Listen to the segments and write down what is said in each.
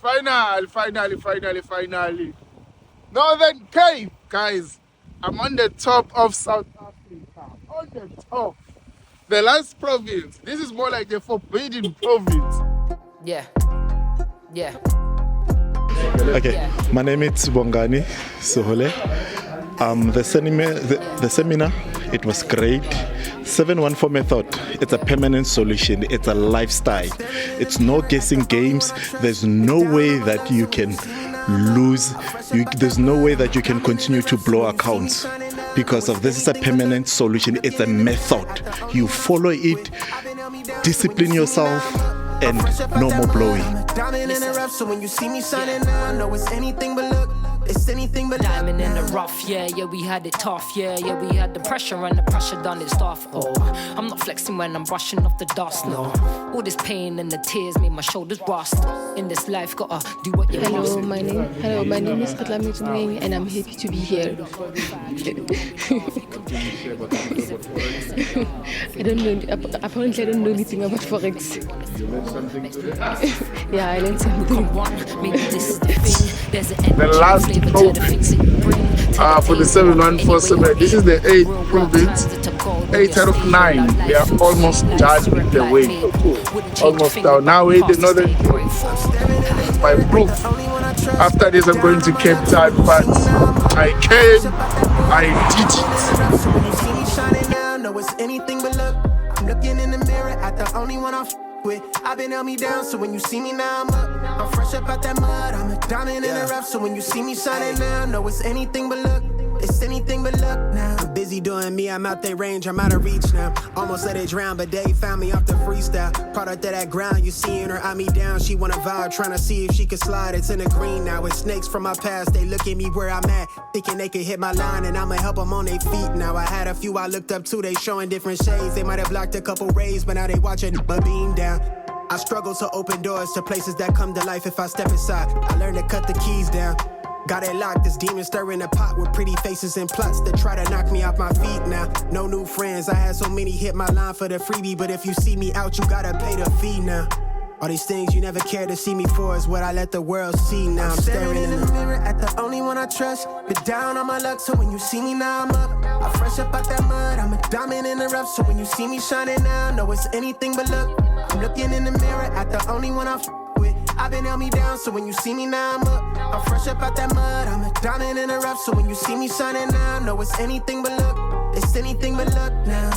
Finally. Northern Cape, guys. I'm on the top of South Africa. On the top. The last province. This is more like a forbidden province. Yeah. Okay, my name is Bongani Sohole. The seminar, it was great. 714 method, it's a permanent solution. It's a lifestyle. It's no guessing games. There's no way that you can lose. There's no way that you can continue to blow accounts because of this is a permanent solution. It's a method. You follow it, discipline yourself, and no more blowing. Diamond in the rough, so when you see me shining now, I know it's anything but look. It's anything but diamond in the rough, yeah, we had it tough, yeah, we had the pressure and the pressure done its stuff. Oh, I'm not flexing when I'm brushing off the dust, no. All this pain and the tears made my shoulders rust. In this life, gotta do what you Hello, my name is Skrill, and I'm happy to be here. Apparently I don't know anything about Forex. Yeah, I learned something. The last province for the 7147. This is the 8th province. 8 out of 9. They are almost done with the way. Almost down. Now we're the northern by proof. After this I'm going to Cape Town, but I came, I did it. No, it's anything but look. I'm looking in the mirror at the only one I'm with. I've been held me down, so when you see me now, I'm up. I'm fresh up out that mud, I'm a diamond in the rough. So when you see me shining now, no, it's anything but look. It's anything but luck now. I'm busy doing me, I'm out their range, I'm out of reach now. Almost let it drown, but they found me off the freestyle. Product of that ground, you seeing her eye me down. She wanna vibe, trying to see if she can slide. It's in the green now, it's snakes from my past. They look at me where I'm at, thinking they can hit my line, and I'ma help them on their feet now. I had a few I looked up to, they showing different shades. They might have blocked a couple rays, but now they watching my beam down. I struggle to open doors to places that come to life if I step inside. I learned to cut the keys down. Got it locked, this demon stirring a pot with pretty faces and plots that try to knock me off my feet now. No new friends, I had so many hit my line for the freebie, but if you see me out, you gotta pay the fee now. All these things you never cared to see me for is what I let the world see now. I'm staring in the mirror at the only one I trust. Been down on my luck, so when you see me now, I'm up. I'm fresh up out that mud, I'm a diamond in the rough. So when you see me shining now, no, it's anything but look. I'm looking in the mirror at the only one I with. I've been held me down, so when you see me now, I'm up. I'm fresh up out that mud, I'm a diamond in the rough. So when you see me shining now, no, it's anything but look. It's anything but luck now.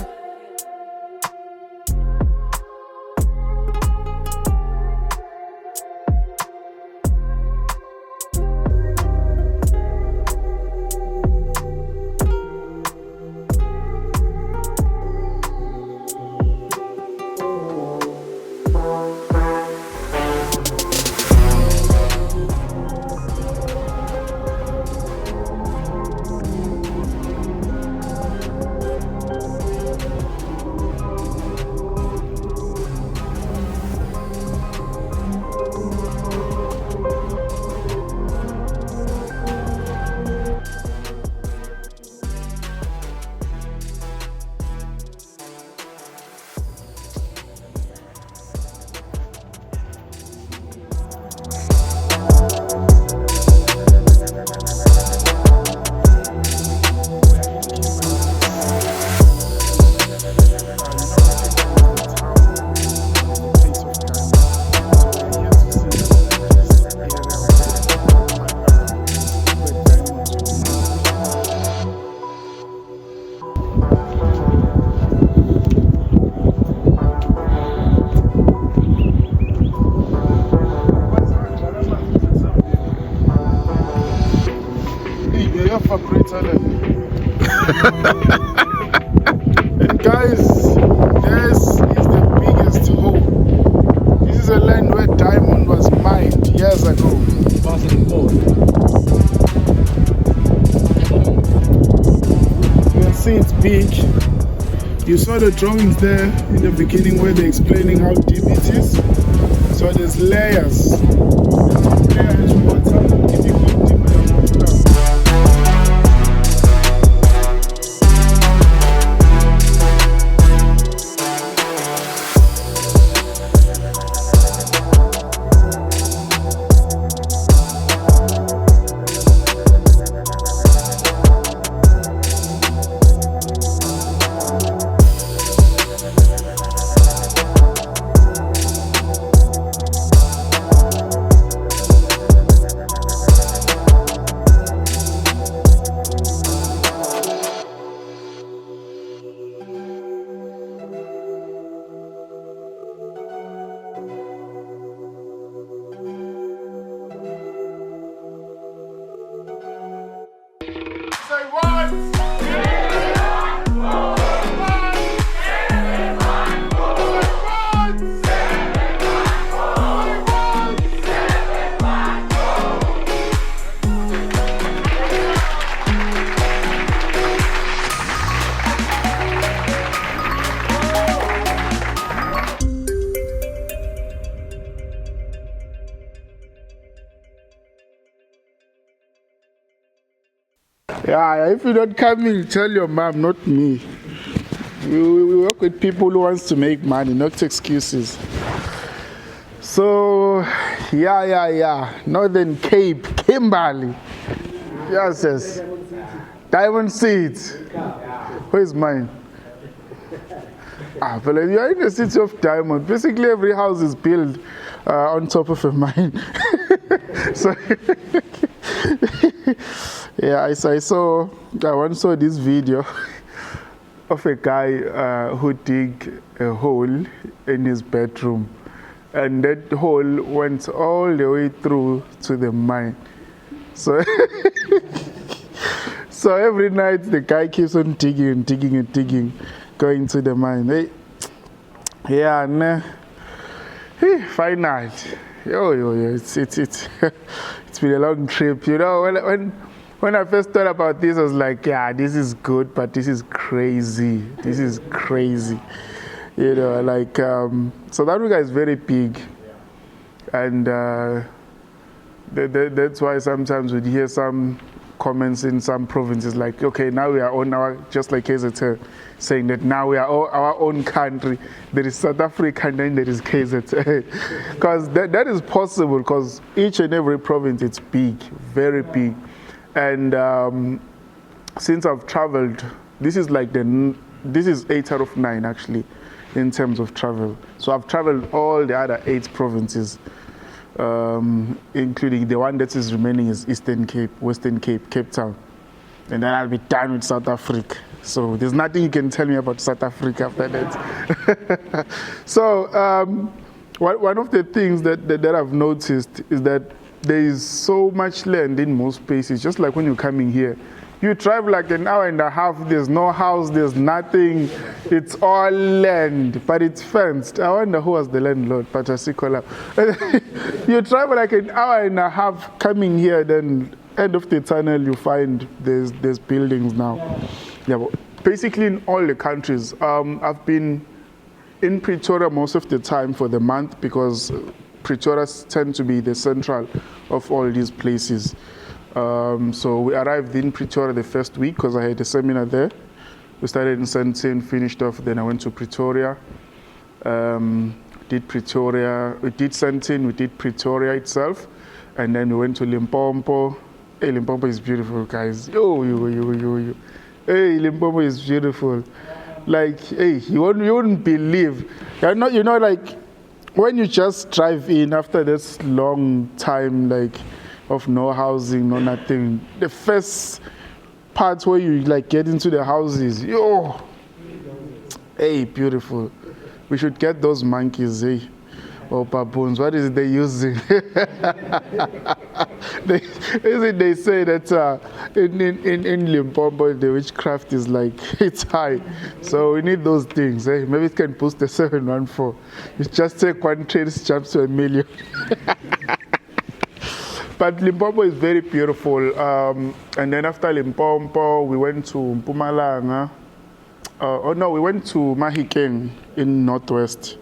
And guys, this is the biggest hole. This is a land where diamond was mined years ago. You can see it's big. You saw the drawings there in the beginning where they're explaining how deep it is. So there's layers. Yeah, if you don't come in, tell your mom, not me. We work with people who wants to make money, not excuses. So, yeah. Northern Cape, Kimberley. Yes. Diamond Seeds. Where's mine? But you're in the city of Diamond. Basically, every house is built on top of a mine. So, yeah, I once saw this video of a guy who dig a hole in his bedroom, and that hole went all the way through to the mine. So, so every night the guy keeps on digging, going to the mine. Fine night. It's been a long trip. You know, when I first thought about this, I was like, yeah, this is good, but this is crazy. You know, like, South Africa is very big, and that's why sometimes we'd hear some comments in some provinces like, okay, now we are on our, just like KZN, saying that now we are our own country. There is South Africa and then there is KZN. Because that is possible, because each and every province, it's big, very big. And since I've traveled, this is 8 out of 9 actually, in terms of travel. So I've traveled all the other 8 provinces, including the one that is remaining is Eastern Cape, Western Cape, Cape Town. And then I'll be done with South Africa. So there's nothing you can tell me about South Africa after that. So one of the things that I've noticed is that there is so much land in most places, just like when you're coming here. You drive like an hour and a half, there's no house, there's nothing, it's all land, but it's fenced. I wonder who was the landlord, Patasikola. You drive like an hour and a half coming here, then end of the tunnel you find there's buildings now. Yeah, but basically in all the countries. I've been in Pretoria most of the time for the month, because Pretoria tend to be the central of all these places. So we arrived in Pretoria the first week because I had a seminar there. We started in Sandton, finished off, then I went to Pretoria. Did Pretoria, we did Sandton, we did Pretoria itself, and then we went to Limpopo. Hey, Limpopo is beautiful, guys. Hey, Limpopo is beautiful. Like, hey, you wouldn't believe. You know, like, when you just drive in after this long time, like, of no housing, no nothing, the first part where you like get into the houses, hey, beautiful. We should get those monkeys, hey, or baboons. What is it they using? They say that in Limpopo the witchcraft is like, it's high, so we need those things. Hey, maybe it can boost the 714. You just take one train, jumps to 1 million. But Limpopo is very beautiful. And then after Limpopo, we went to Mpumalanga. We went to Mahikeng in Northwest.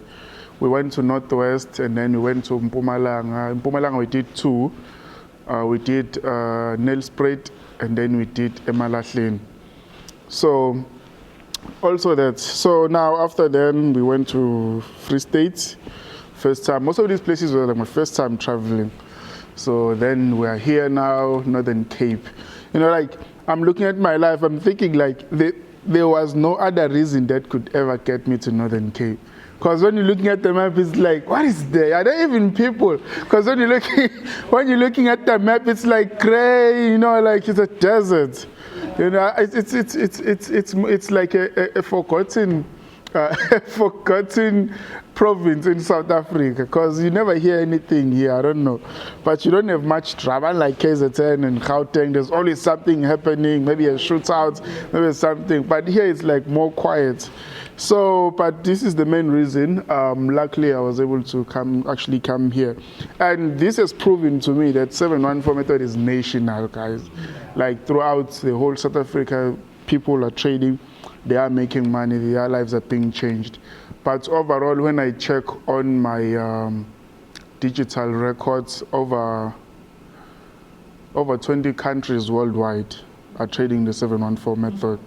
We went to Northwest, and then we went to Mpumalanga. In Mpumalanga, we did 2. We did Nelspruit, and then we did Emalahleni. So, also that. So now, after then, we went to Free State. First time. Most of these places were like my first time traveling. So then we are here now, Northern Cape. You know, like, I'm looking at my life, I'm thinking like, there was no other reason that could ever get me to Northern Cape. Because when you're looking at the map, it's like, what is there? Are there even people? Because when you're looking at the map, it's like gray, you know, like it's a desert. You know, it's like a forgotten province in South Africa, because you never hear anything here. I don't know, but you don't have much drama like KZN and Gauteng. There's always something happening, maybe a shootout, maybe something, but here it's like more quiet. So, but this is the main reason. Luckily I was able to actually come here, and this has proven to me that 714 method is national, guys. Like throughout the whole South Africa, people are trading, they are making money, their lives are being changed. But overall, when I check on my digital records, over 20 countries worldwide, are trading the 714 method.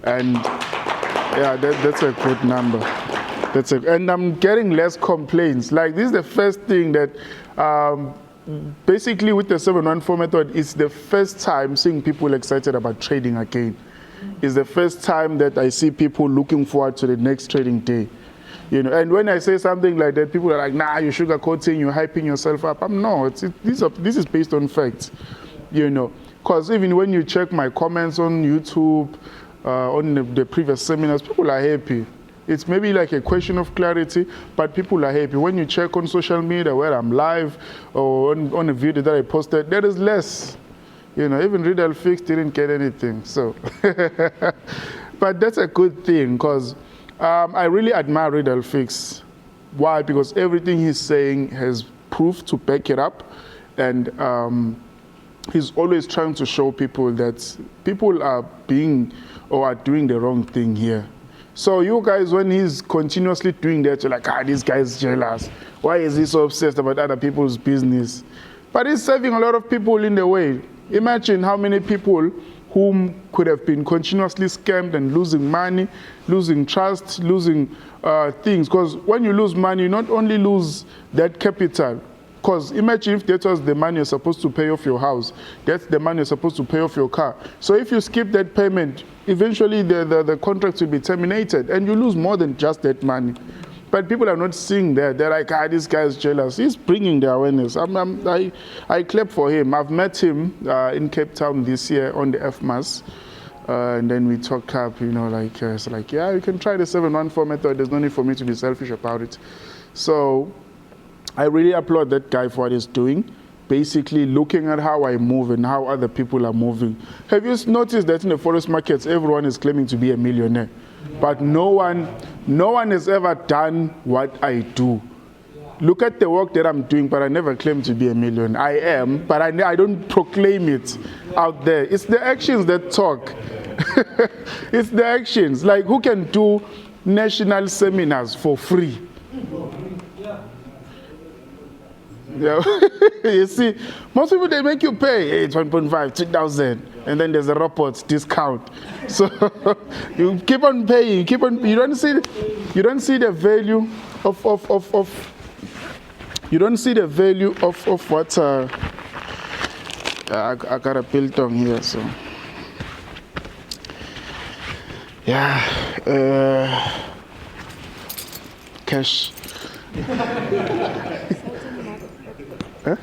And yeah, that's a good number. And I'm getting less complaints. Like, this is the first thing that, basically with the 714 method, it's the first time seeing people excited about trading again. It's the first time that I see people looking forward to the next trading day. You know, and when I say something like that, people are like, nah, you're sugarcoating, you're hyping yourself up. This is based on facts, you know. Because even when you check my comments on YouTube, on the previous seminars, people are happy. It's maybe like a question of clarity, but people are happy. When you check on social media where I'm live or on a video that I posted, there is less. You know, even Riddle Fix didn't get anything. So, but that's a good thing, because I really admire Riddle Fix. Why? Because everything he's saying has proof to back it up, and he's always trying to show people that people are being or are doing the wrong thing here. So you guys, when he's continuously doing that, you're like, this guy's jealous. Why is he so obsessed about other people's business? But he's saving a lot of people in the way. Imagine how many people whom could have been continuously scammed and losing money, losing trust, losing things. Because when you lose money, you not only lose that capital. Because imagine if that was the money you're supposed to pay off your house, that's the money you're supposed to pay off your car. So if you skip that payment, eventually the contract will be terminated and you lose more than just that money. But people are not seeing that. They're like, this guy's jealous. He's bringing the awareness. I clap for him. I've met him in Cape Town this year on the FMAS. And then we talk up, you know, like, it's like, yeah, you can try the 714 method. There's no need for me to be selfish about it. So I really applaud that guy for what he's doing. Basically looking at how I move and how other people are moving. Have you noticed that in the forex markets, everyone is claiming to be a millionaire? But no one has ever done what I do. Look at the work that I'm doing, but I never claim to be a millionaire. I am, but I don't proclaim it out there. It's the actions that talk. It's the actions. Like, who can do national seminars for free? Yeah. You see, most people, they make you pay 1.5, 2,000, and then there's a report discount. So you keep on paying, you don't see the value of you don't see the value of what I got a biltong here, so yeah, cash. Huh?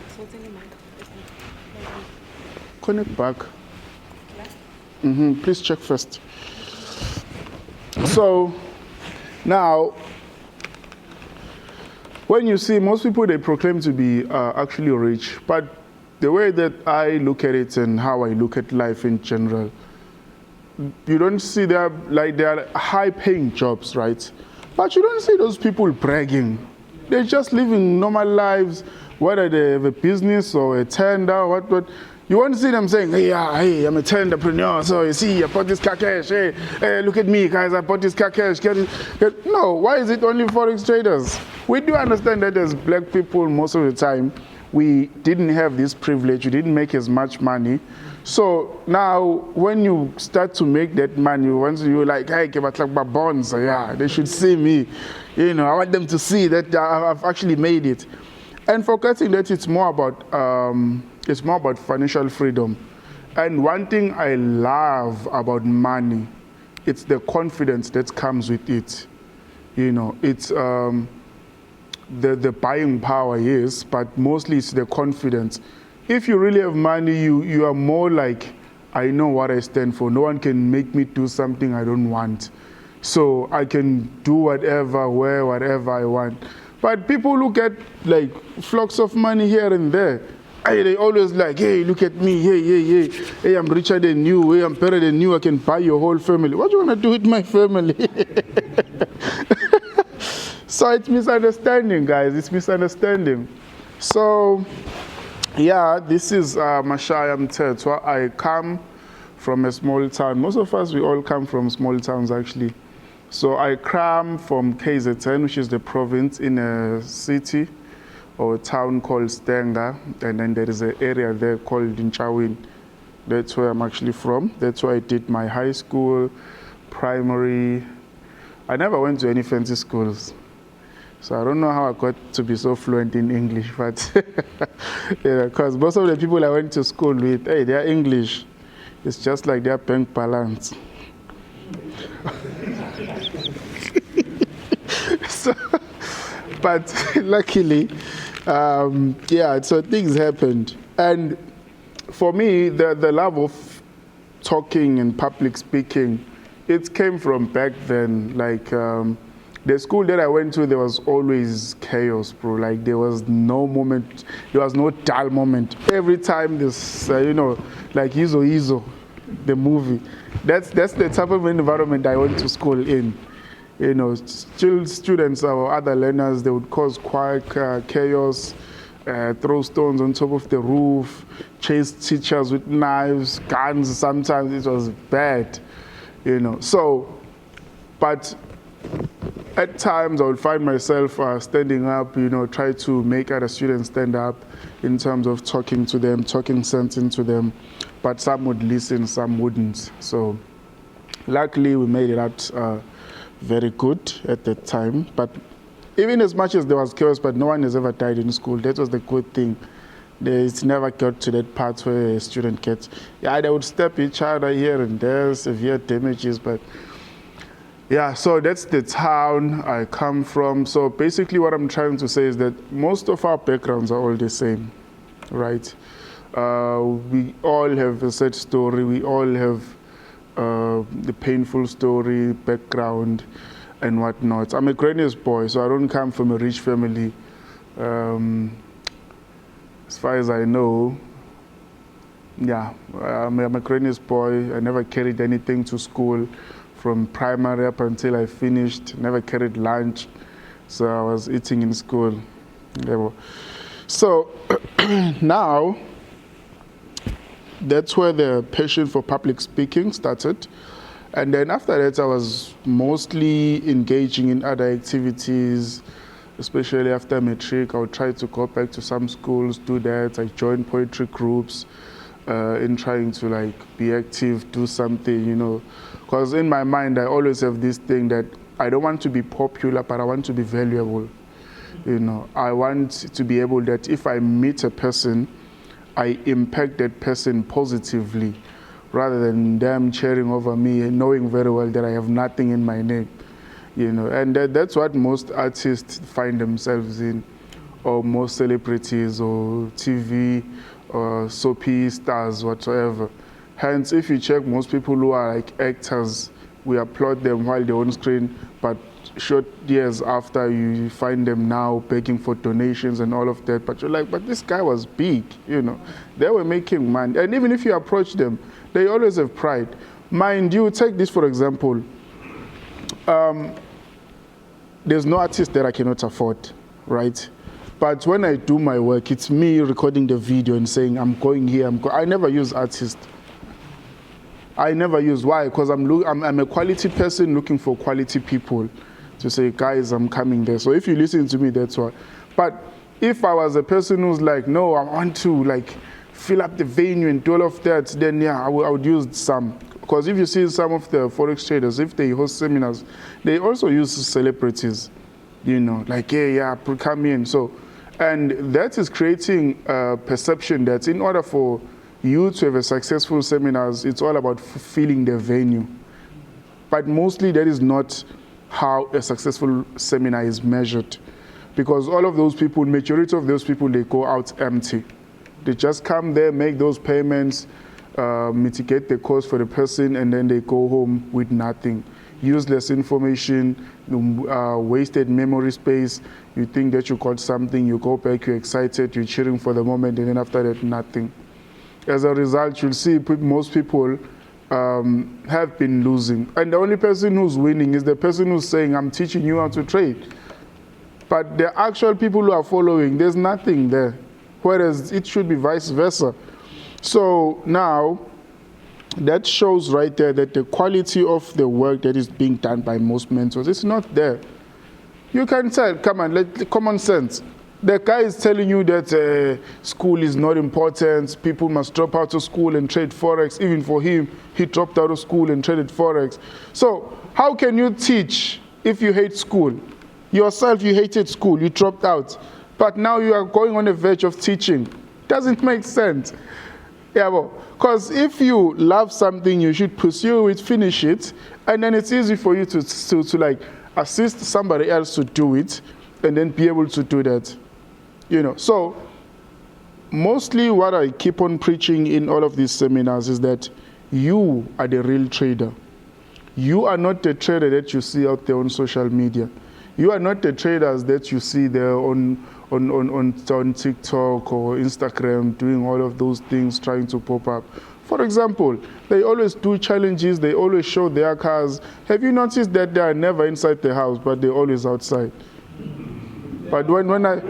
Connect back. Please check first. So now, when you see most people, they proclaim to be actually rich, but the way that I look at it and how I look at life in general, you don't see they are high-paying jobs, right? But you don't see those people bragging. They're just living normal lives. Whether they have a business or a tender, what. You won't see them saying, hey, I'm a tenderpreneur, so you see, I bought this car cash. Hey, look at me, guys, I bought this car cash. No, why is it only forex traders? We do understand that as black people, most of the time, we didn't have this privilege, we didn't make as much money. So now, when you start to make that money, once you're like, hey, give a my bonds, yeah, they should see me. You know, I want them to see that I've actually made it. And forgetting that it's more about financial freedom. And one thing I love about money, it's the confidence that comes with it. You know, it's the buying power, yes, but mostly it's the confidence. If you really have money, you are more like, I know what I stand for. No one can make me do something I don't want. So I can do whatever, wear whatever I want. But people look at like flocks of money here and there. They always like, hey, look at me, hey, I'm richer than you, hey, I'm better than you, I can buy your whole family. What do you want to do with my family? So it's misunderstanding, guys, it's misunderstanding. So, yeah, this is Mashaya Mtetwa. I come from a small town. Most of us, we all come from small towns, actually. So I come from KZN, which is the province, in a city or a town called Stenga, and then there is an area there called Dinchawin. That's where I'm actually from. That's where I did my high school, primary. I never went to any fancy schools. So I don't know how I got to be so fluent in English, but because most of the people I went to school with, hey, they're English. It's just like their bank balance. So, but luckily, so things happened. And for me, the love of talking and public speaking, it came from back then. Like the school that I went to, there was always chaos, bro. Like there was no moment, there was no dull moment. Every time this, like Izo, the movie. That's the type of environment I went to school in. Students or other learners, they would cause quite chaos, throw stones on top of the roof, chase teachers with knives, guns. Sometimes it was bad, So, but at times I would find myself standing up, try to make other students stand up in terms of talking to them, talking sense into them. But some would listen, some wouldn't. So, luckily we made it out very good at that time. But even as much as there was chaos, but no one has ever died in school. That was the good thing. It's never got to that part where a student gets, they would step each other here and there, severe damages, but so that's the town I come from. So basically what I'm trying to say is that most of our backgrounds are all the same, right? We all have a sad story. We all have the painful story, background, and whatnot. I'm a granny's boy, so I don't come from a rich family. As far as I know, I'm a granny's boy. I never carried anything to school from primary up until I finished. Never carried lunch, so I was eating in school. So now, that's where the passion for public speaking started. And then after that, I was mostly engaging in other activities, especially after matric. I would try to go back to some schools, do that. I joined poetry groups in trying to be active, do something, Because in my mind, I always have this thing that I don't want to be popular, but I want to be valuable. I want to be able that if I meet a person, I impact that person positively rather than them cheering over me and knowing very well that I have nothing in my name, and that's what most artists find themselves in, or most celebrities or TV or soapy stars, whatsoever. Hence, if you check most people who are like actors, we applaud them while they're on screen, but short years after, you find them now begging for donations and all of that. But you're like, but this guy was big, They were making money. And even if you approach them, they always have pride. Mind you, take this for example. There's no artist that I cannot afford, right? But when I do my work, it's me recording the video and saying, I'm going here, I never use artists. I never use. Why? Because I'm a quality person looking for quality people to say, guys, I'm coming there. So if you listen to me, that's why. But if I was a person who's like, no, I want to fill up the venue and do all of that, then I would use some. Because if you see some of the Forex traders, if they host seminars, they also use celebrities, come in. So, and that is creating a perception that in order for you to have a successful seminars, it's all about filling the venue. But mostly that is not how a successful seminar is measured. Because all of those people, majority of those people, they go out empty. They just come there, make those payments, mitigate the cost for the person, and then they go home with nothing. Useless information, wasted memory space. You think that you got something, you go back, you're excited, you're cheering for the moment, and then after that, nothing. As a result, you'll see most people have been losing. And the only person who's winning is the person who's saying, I'm teaching you how to trade. But the actual people who are following, there's nothing there. Whereas it should be vice versa. So now, that shows right there that the quality of the work that is being done by most mentors is not there. You can tell, come on, common sense. The guy is telling you that school is not important, people must drop out of school and trade Forex. Even for him, he dropped out of school and traded Forex. So how can you teach if you hate school? Yourself, you hated school, you dropped out. But now you are going on the verge of teaching. Doesn't make sense. Yeah, because if you love something, you should pursue it, finish it, and then it's easy for you to like assist somebody else to do it, and then be able to do that. You know, so mostly what I keep on preaching in all of these seminars is that you are the real trader. You are not the trader that you see out there on social media. You are not the traders that you see there on TikTok or Instagram doing all of those things, trying to pop up. For example, they always do challenges, they always show their cars. Have you noticed that they are never inside the house, but they're always outside? But when I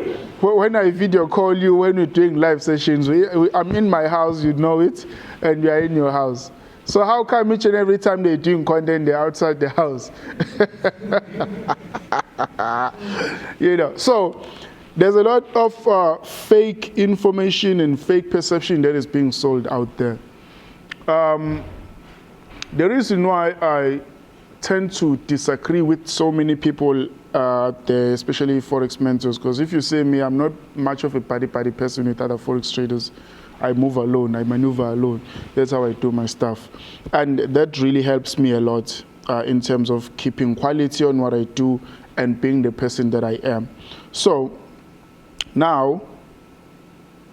video call you, when we're doing live sessions, I'm in my house, you know it, and we are in your house. So how come each and every time they're doing content, they're outside the house? You know, so there's a lot of fake information and fake perception that is being sold out there. The reason why I tend to disagree with so many people there, especially Forex mentors, because if you say me, I'm not much of a party person with other Forex traders. I move alone, I maneuver alone. That's how I do my stuff. And that really helps me a lot in terms of keeping quality on what I do and being the person that I am. So now,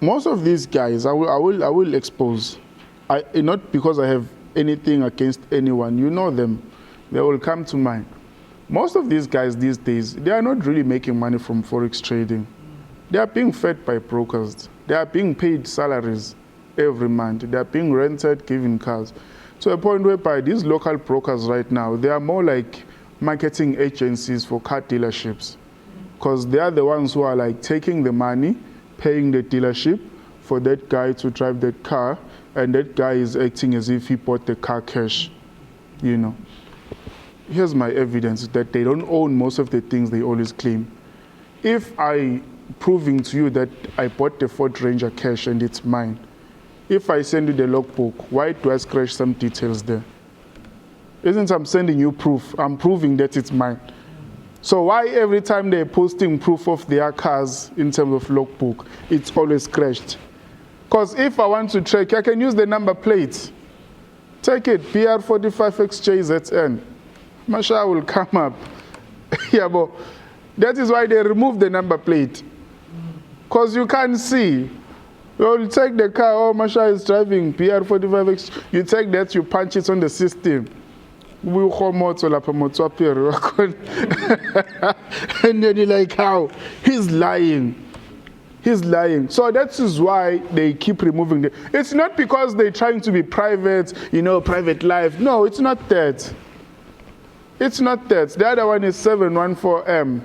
most of these guys, I will expose. Not because I have anything against anyone. You know them. They will come to mind. Most of these guys these days, they are not really making money from Forex trading. They are being fed by brokers. They are being paid salaries every month. They are being rented, given cars. To a point whereby these local brokers right now, they are more like marketing agencies for car dealerships. Because they are the ones who are like taking the money, paying the dealership for that guy to drive that car, and that guy is acting as if he bought the car cash, you know. Here's my evidence that they don't own most of the things they always claim. If I proving to you that I bought the Ford Ranger cash and it's mine, if I send you the logbook, why do I scratch some details there? Isn't I'm sending you proof? I'm proving that it's mine. So why every time they're posting proof of their cars in terms of logbook, it's always scratched? Because if I want to track, I can use the number plate. Take it, PR45XJZN. Masha will come up. Yeah, but that is why they remove the number plate. Because you can't see. You'll take the car, oh, Masha is driving PR45X. You take that, you punch it on the system. And then you're like, how? He's lying. He's lying. So that is why they keep removing it. It's not because they're trying to be private, you know, private life. No, it's not that. It's not that. The other one is 714M.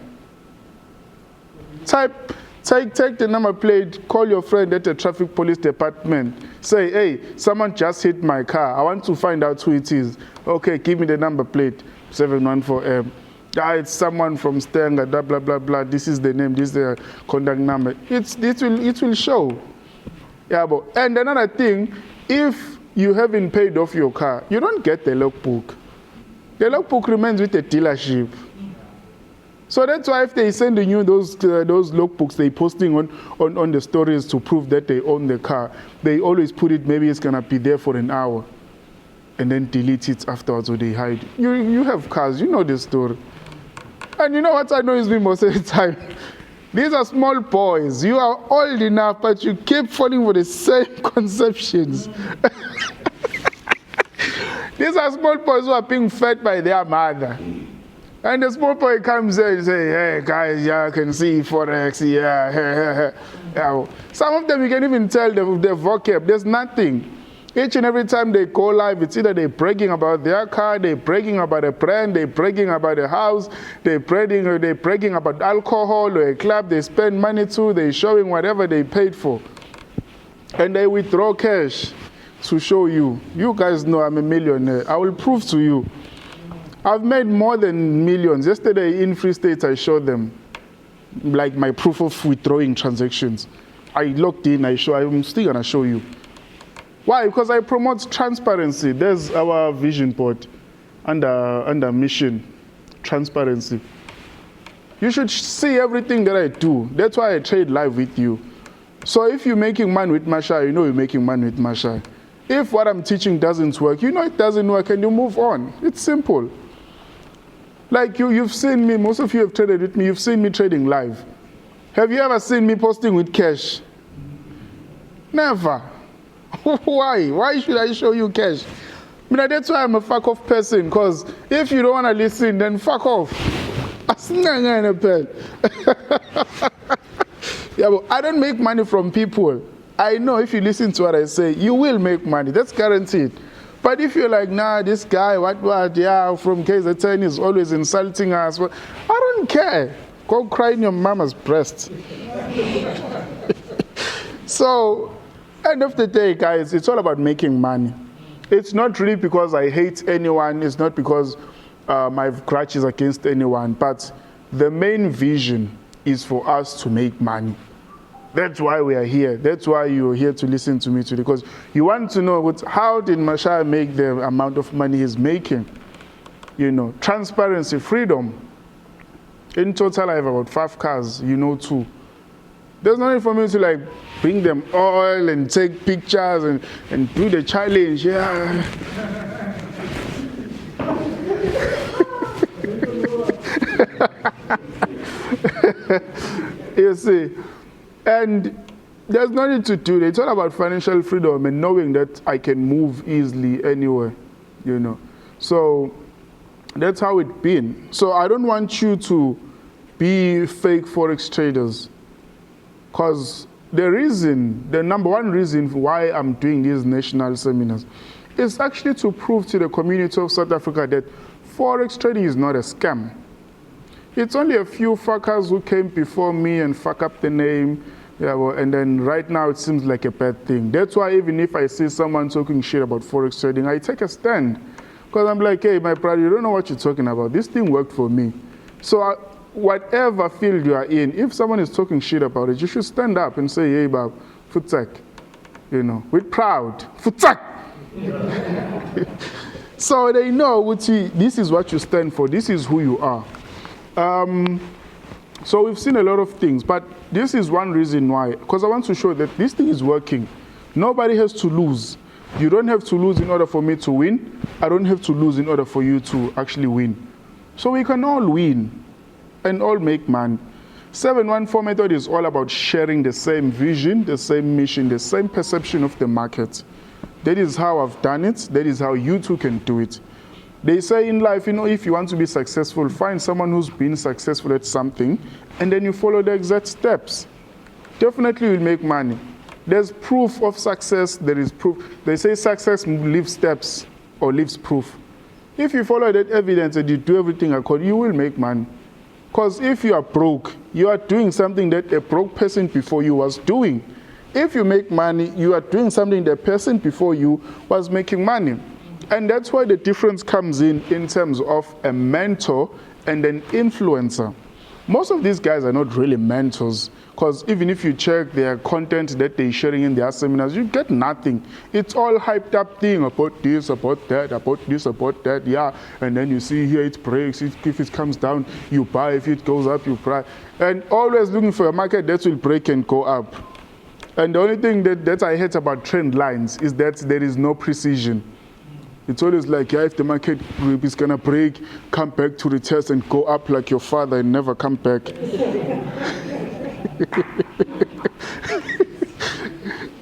Take the number plate, call your friend at the traffic police department. Say, hey, someone just hit my car. I want to find out who it is. Okay, give me the number plate, 714M. It's someone from Stenger, blah, blah, blah, blah. This is the name, this is the contact number. It will show. Yeah, and another thing, if you haven't paid off your car, you don't get the logbook. The logbook remains with the dealership. So that's why if they sending you those logbooks they're posting on the stories to prove that they own the car, they always put it, maybe it's going to be there for an hour, and then delete it afterwards or they hide. You have cars, you know the story. And you know what annoys me most of the time? These are small boys. You are old enough, but you keep falling for the same conceptions. These are small boys who are being fed by their mother. And the small boy comes there and say, hey, guys, yeah, I can see Forex, yeah. Some of them you can even tell the vocab. There's nothing. Each and every time they go live, it's either they're bragging about their car, they're bragging about a brand, they're bragging about a house, they're bragging about alcohol or a club they spend money to, they're showing whatever they paid for. And they withdraw cash to show you. You guys know I'm a millionaire. I will prove to you. I've made more than millions. Yesterday in Free State, I showed them. like my proof of withdrawing transactions. I logged in, I'm still gonna show you. Why? Because I promote transparency. There's our vision board under mission, transparency. You should see everything that I do. That's why I trade live with you. So if you're making money with Masha, you know you're making money with Masha. If what I'm teaching doesn't work, you know it doesn't work and you move on. It's simple. Like you've seen me, most of you have traded with me, you've seen me trading live. Have you ever seen me posting with cash? Never. Why? Why should I show you cash? I mean, that's why I'm a fuck off person, because if you don't want to listen, then fuck off. Yeah, but I don't make money from people. I know if you listen to what I say, you will make money. That's guaranteed. But if you're like, nah, this guy, what, yeah, from KZN is always insulting us. Well, I don't care. Go cry in your mama's breast. So, end of the day, guys, it's all about making money. It's not really because I hate anyone. It's not because my grudge is against anyone. But the main vision is for us to make money. That's why we are here. That's why you're here to listen to me today. Because you want to know how did Masha make the amount of money he's making? You know, transparency, freedom. In total, I have about 5 cars, you know, 2. There's no need for me to like bring them oil and take pictures and do the challenge. Yeah. You see, and there's no need to do it. It's all about financial freedom and knowing that I can move easily anywhere, you know. So that's how it's been. So I don't want you to be fake Forex traders, because the number one reason why I'm doing these national seminars is actually to prove to the community of South Africa that Forex trading is not a scam. It's only a few fuckers who came before me and fuck up the name, yeah, well, and then right now it seems like a bad thing. That's why even if I see someone talking shit about Forex trading, I take a stand. Because I'm like, hey, my brother, you don't know what you're talking about. This thing worked for me. So whatever field you are in, if someone is talking shit about it, you should stand up and say, hey, Bab, futak, you know, with proud, futak. So they know, this is what you stand for, this is who you are. So we've seen a lot of things, but this is one reason why, because I want to show that this thing is working. Nobody has to lose. You don't have to lose in order for me to win. I don't have to lose in order for you to actually win. So we can all win and all make money. 714 method is all about sharing the same vision, the same mission, the same perception of the market. That is how I've done it. That is how you too can do it. They say in life, you know, if you want to be successful, find someone who's been successful at something, and then you follow the exact steps. Definitely you'll make money. There's proof of success, there is proof. They say success leaves steps or leaves proof. If you follow that evidence and you do everything according, you will make money. Because if you are broke, you are doing something that a broke person before you was doing. If you make money, you are doing something the person before you was making money. And that's why the difference comes in terms of a mentor and an influencer. Most of these guys are not really mentors, because even if you check their content that they're sharing in their seminars, you get nothing. It's all hyped up thing about this, about that, about this, about that, yeah. And then you see here it breaks, if it comes down, you buy, if it goes up, you buy. And always looking for a market that will break and go up. And the only thing that I hate about trend lines is that there is no precision. It's always like, yeah, if the market group is gonna break, come back to the test and go up like your father and never come back.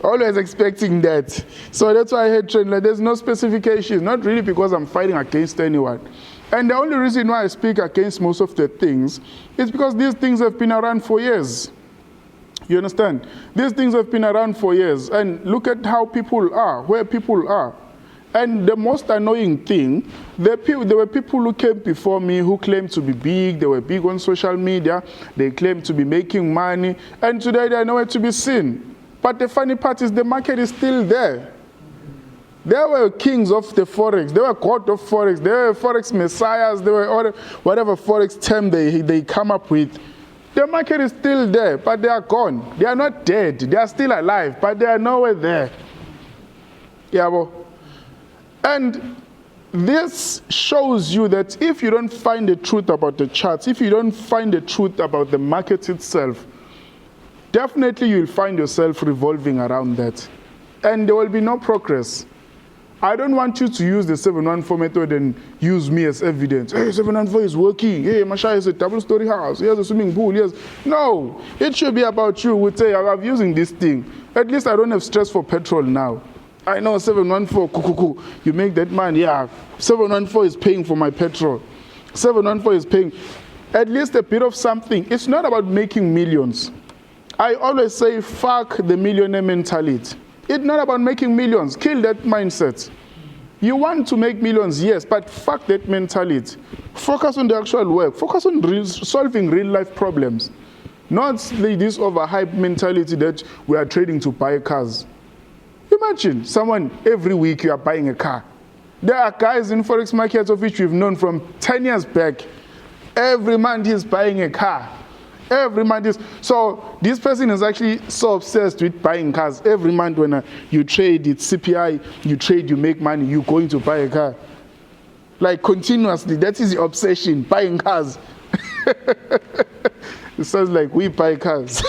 Always expecting that. So that's why I hate trend line. There's no specification, not really because I'm fighting against anyone. And the only reason why I speak against most of the things is because these things have been around for years. You understand? These things have been around for years. And look at how people are, where people are. And the most annoying thing, there were people who came before me who claimed to be big, they were big on social media, they claimed to be making money, and today they are nowhere to be seen. But the funny part is the market is still there. They were kings of the Forex, they were god of Forex, they were Forex messiahs, they were whatever Forex term they come up with. The market is still there, but they are gone. They are not dead. They are still alive, but they are nowhere there. Yeah, well. And this shows you that if you don't find the truth about the charts, if you don't find the truth about the market itself, definitely you'll find yourself revolving around that. And there will be no progress. I don't want you to use the 714 method and use me as evidence. Hey, 714 is working. Hey, Masha is a double-story house. He has a swimming pool. Yes. No, it should be about you. We say, I'm using this thing. At least I don't have stress for petrol now. I know 714, you make that money. Yeah, 714 is paying for my petrol. 714 is paying at least a bit of something. It's not about making millions. I always say, fuck the millionaire mentality. It's not about making millions. Kill that mindset. You want to make millions, yes, but fuck that mentality. Focus on the actual work. Focus on solving real life problems. Not this overhyped mentality that we are trading to buy cars. Imagine someone every week you are buying a car. There are guys in Forex markets of which we've known from 10 years back. Every month he's buying a car. Every month is. So this person is actually so obsessed with buying cars. Every month when you trade, it's CPI, you trade, you make money, you're going to buy a car. Like continuously, that is the obsession, buying cars. It sounds like we buy cars.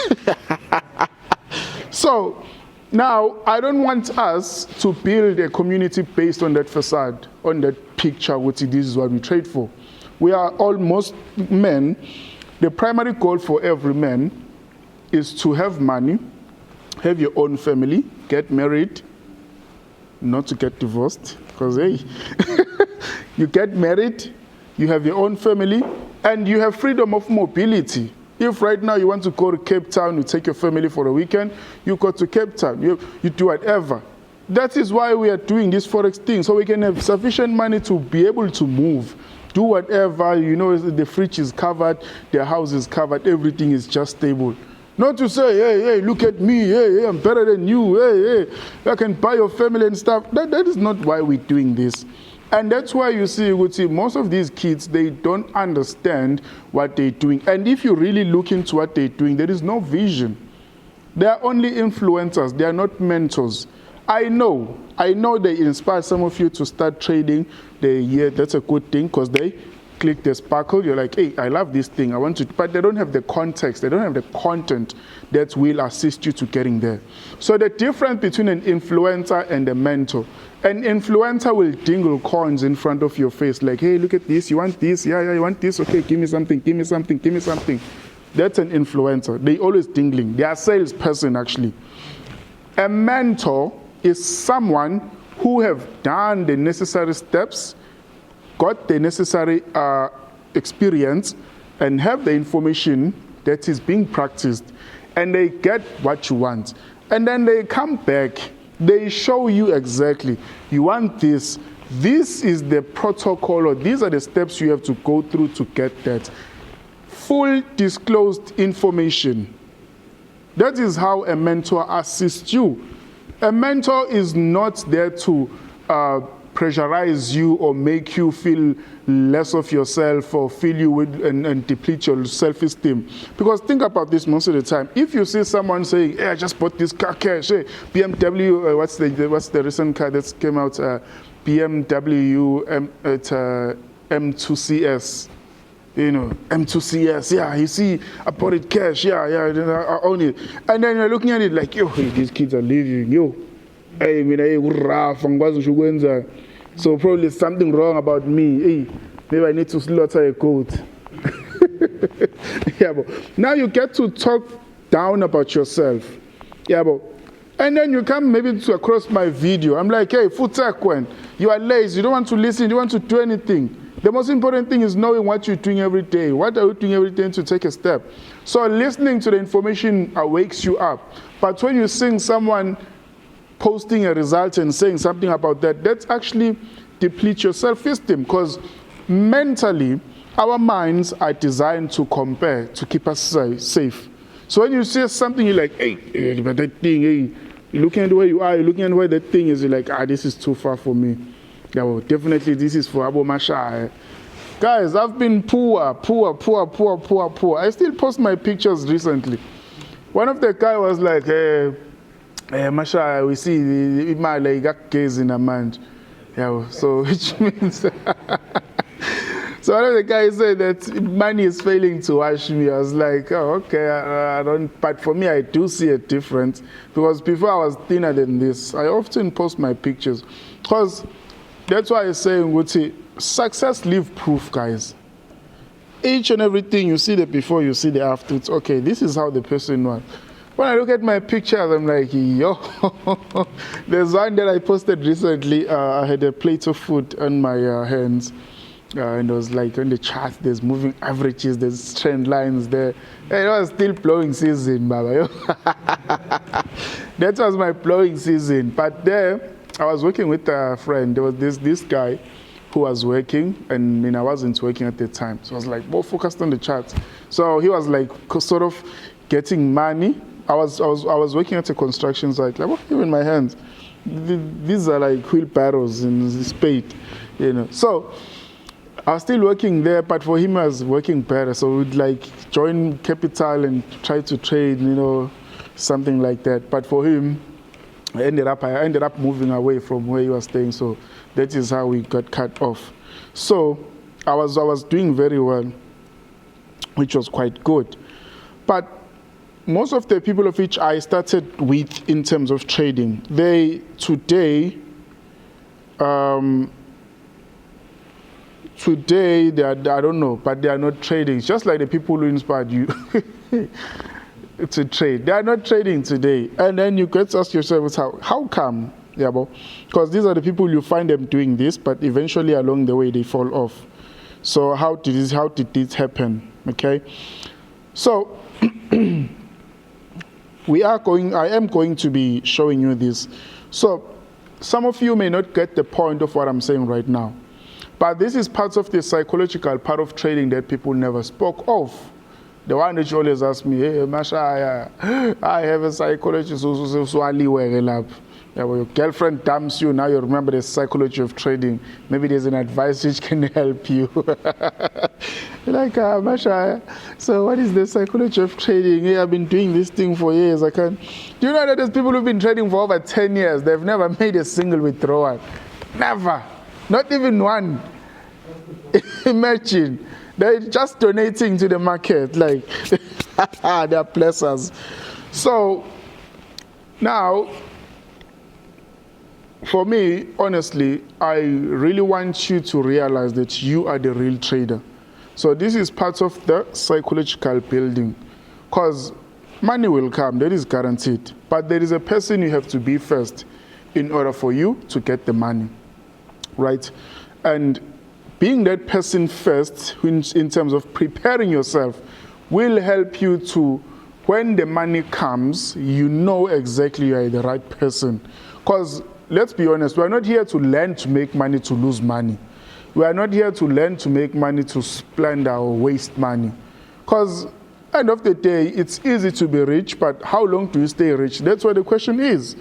So, now, I don't want us to build a community based on that facade, on that picture, which this is what we trade for. We are almost men. The primary goal for every man is to have money, have your own family, get married, not to get divorced, because hey, you get married, you have your own family, and you have freedom of mobility. If right now you want to go to Cape Town, you take your family for a weekend, you go to Cape Town, you do whatever. That is why we are doing this Forex thing, so we can have sufficient money to be able to move, do whatever, you know, the fridge is covered, the house is covered, everything is just stable. Not to say, hey, look at me, hey, I'm better than you, hey, I can buy your family and stuff. That is not why we're doing this. And that's why you see most of these kids, they don't understand what they're doing. And if you really look into what they're doing, there is no vision. They are only influencers. They are not mentors. I know they inspire some of you to start trading. That's a good thing because they click the sparkle. You're like, hey, I love this thing. I want to, but they don't have the context. They don't have the content that will assist you to getting there. So the difference between an influencer and a mentor. An influencer will dingle coins in front of your face like, hey, look at this, you want this? Yeah, you want this? Okay, give me something, give me something, give me something. That's an influencer. They always dingling. They are a salesperson, actually. A mentor is someone who have done the necessary steps, got the necessary experience, and have the information that is being practiced, and they get what you want. And then they come back. They show you exactly, you want this, this is the protocol, or these are the steps you have to go through to get that. Full disclosed information. That is how a mentor assists you. A mentor is not there to pressurize you or make you feel less of yourself or fill you with and deplete your self-esteem. Because think about this most of the time. If you see someone saying, hey, I just bought this car cash, hey, BMW, what's the recent car that came out? BMW M2CS. You know, M2CS, yeah, you see, I bought it cash, yeah, I own it. And then you're looking at it like, yo, hey, these kids are living, yo. Hey, so probably something wrong about me. Hey, maybe I need to slaughter a goat. Yeah, but now you get to talk down about yourself. Yeah, but and then you come maybe to across my video. I'm like, hey, Futakwen, you are lazy, you don't want to listen, you don't want to do anything. The most important thing is knowing what you're doing every day. What are you doing every day to take a step? So listening to the information wakes you up. But when you see someone posting a result and saying something about that, that's actually deplete your self-esteem, because mentally, our minds are designed to compare, to keep us safe. So when you see something, you're like, hey, but that thing, hey, you're looking at where you are, you're looking at where that thing is, you're like, this is too far for me. Yeah, well, definitely this is for Abu Masha. Guys, I've been poor. I still post my pictures recently. One of the guy was like, Masha, we see the imali got case in a man. Yeah, so which means so one of the guys said that money is failing to wash me. I was like, oh, okay, I don't, but for me, I do see a difference because before I was thinner than this. I often post my pictures because that's why I say, Nguti, success leave proof, guys. Each and everything you see the before, you see the after. It's okay, this is how the person was. When I look at my pictures, I'm like, yo. There's one that I posted recently. I had a plate of food on my hands. And it was like on the chart, there's moving averages, there's trend lines there. And it was still plowing season, Baba. That was my plowing season. But there, I was working with a friend. There was this guy who was working, and I wasn't working at the time. So I was like more focused on the charts. So he was like sort of getting money. I was working at a construction site, like, what in my hands? These are like wheelbarrows and spade, So I was still working there, but for him I was working better. So we'd like join capital and try to trade, something like that. But for him, I ended up moving away from where he was staying. So that is how we got cut off. So I was doing very well, which was quite good. But most of the people of which I started with in terms of trading, they today are, I don't know, but they are not trading. It's just like the people who inspired you to trade. They are not trading today. And then you get to ask yourself, how come? Yeah, because these are the people you find them doing this, but eventually along the way they fall off. So how did this happen? Okay, so I am going to be showing you this. So some of you may not get the point of what I'm saying right now, but this is part of the psychological part of trading that people never spoke of. The one that you always ask me, hey, Masha, I have a psychologist who your girlfriend dumps you, now you remember the psychology of trading. Maybe there's an advice which can help you. Like, Masha, so what is the psychology of trading? Hey, I've been doing this thing for years. Do you know that there's people who've been trading for over 10 years? They've never made a single withdrawal. Never. Not even one. Imagine. They're just donating to the market. Like, they're blessers. So, now, for me, honestly, I really want you to realize that you are the real trader. So this is part of the psychological building. Because money will come, that is guaranteed. But there is a person you have to be first in order for you to get the money. Right? And being that person first, in terms of preparing yourself, will help you to, when the money comes, you know exactly you are the right person. Because let's be honest, we are not here to learn to make money to lose money. We are not here to learn to make money to splendor or waste money. Because end of the day, it's easy to be rich, but how long do you stay rich? That's what the question is.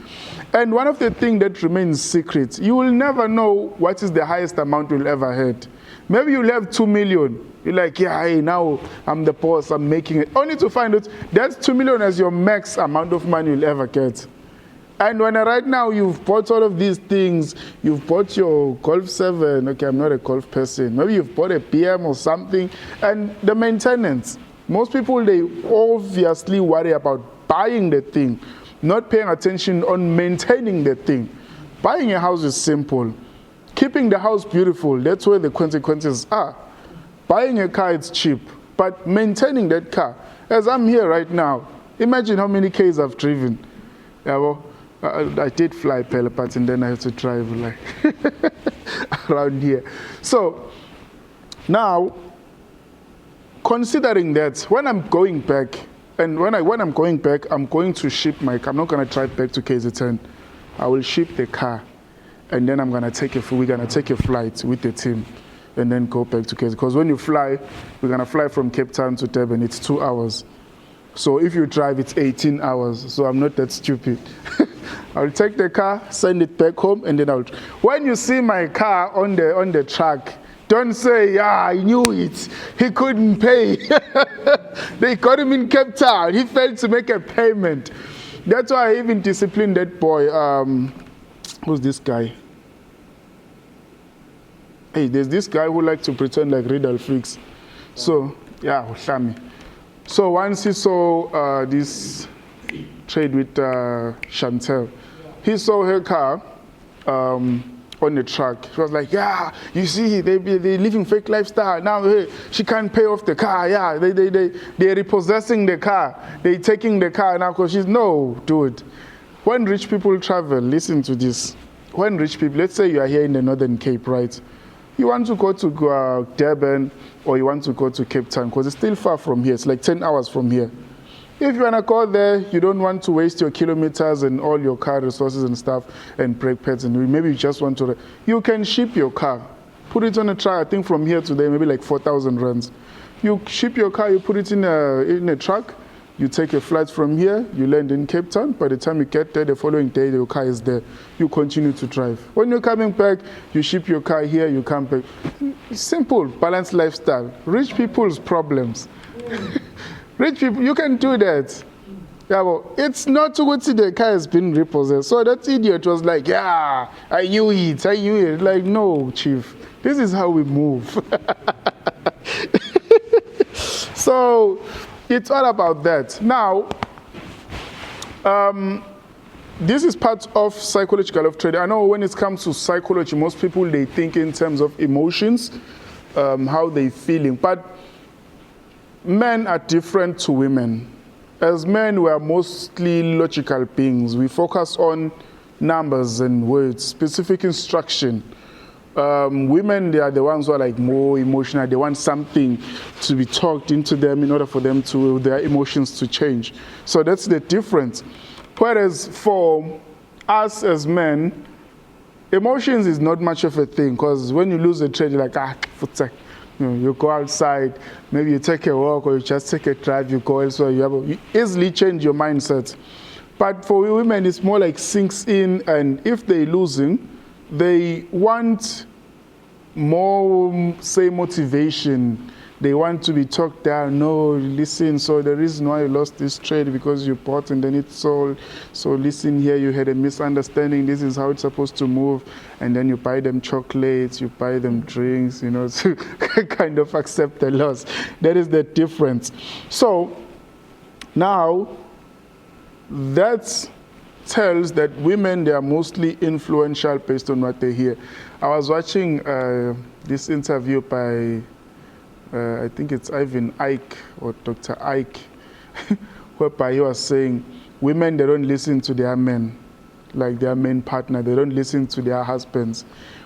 And one of the things that remains secret, you will never know what is the highest amount you'll ever had. Maybe you'll have 2 million. You're like, yeah, hey, now I'm the boss, I'm making it. Only to find out that's 2 million as your max amount of money you'll ever get. And when right now you've bought all of these things, you've bought your Golf 7, okay, I'm not a golf person, maybe you've bought a PM or something, and the maintenance. Most people, they obviously worry about buying the thing, not paying attention on maintaining the thing. Buying a house is simple. Keeping the house beautiful, that's where the consequences are. Buying a car, it's cheap, but maintaining that car, as I'm here right now, imagine how many Ks I've driven. Yeah, well, I did fly Pelopats and then I had to drive like around here. So now, considering that, when I'm going back, and when I'm going back, I'm going to ship my car. I'm not going to drive back to KZN. I will ship the car, and then we're going to take a flight with the team, and then go back to KZN. Because when you fly, we're going to fly from Cape Town to Durban. It's 2 hours. So if you drive, it's 18 hours. So I'm not that stupid. I'll take the car, send it back home, and then when you see my car on the track, Don't say, yeah, I knew it. He couldn't pay. They got him in Cape Town. He failed to make a payment. That's why I even disciplined that boy. Who's this guy? Hey, there's this guy who likes to pretend like Riddle Fix. So, yeah, Shami. So once he saw this trade with Chantel, he saw her car on the truck. He was like, yeah, you see, they're living fake lifestyle. Now, hey, she can't pay off the car. Yeah, they're repossessing the car. They're taking the car now because no, dude. When rich people travel, listen to this. When rich people, let's say you are here in the Northern Cape, right? You want to go to Durban or you want to go to Cape Town because it's still far from here. It's like 10 hours from here. If you want to go there, you don't want to waste your kilometers and all your car resources and stuff and brake pads, and maybe you just want to, you can ship your car. Put it on a truck, I think from here to there, maybe like 4,000 rands. You ship your car, you put it in a truck, you take a flight from here, you land in Cape Town. By the time you get there, the following day, your car is there. You continue to drive. When you're coming back, you ship your car here, you come back. Simple, balanced lifestyle. Rich people's problems. Rich people, you can do that. Yeah, well, it's not too good to see the car has been repossessed. So that idiot was like, yeah, I knew it. Like, no, chief, this is how we move. So it's all about that. Now, this is part of psychological of trading. I know when it comes to psychology, most people, they think in terms of emotions, how they're feeling. But men are different to women. As men, we are mostly logical beings. We focus on numbers and words, specific instruction. Women, they are the ones who are like more emotional. They want something to be talked into them in order for them to, their emotions to change. So that's the difference. Whereas for us as men, emotions is not much of a thing, because when you lose a trade, you're like, you go outside, maybe you take a walk or you just take a drive, you go elsewhere, you easily change your mindset. But for women, it's more like sinks in, and if they're losing, they want more, say, motivation. They want to be talked down. No, listen, so the reason why you lost this trade because you bought and then it sold. So listen here, you had a misunderstanding. This is how it's supposed to move. And then you buy them chocolates, you buy them drinks, to kind of accept the loss. That is the difference. So now that tells that women, they are mostly influential based on what they hear. I was watching this interview by I think it's Ivan Ike or Dr. Ike, whereby he was saying women, they don't listen to their men, like their main partner. They don't listen to their husbands.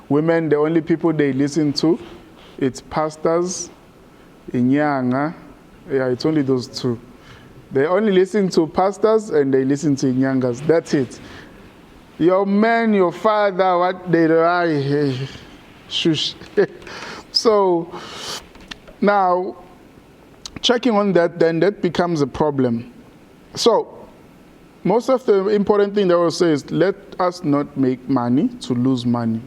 Women, the only people they listen to, it's pastors, inyanga. Yeah, it's only those two. They only listen to pastors and they listen to inyangas. That's it. Your man, your father, what they do, shush. So now, checking on that, then that becomes a problem. So, most of the important thing that I will say is let us not make money to lose money,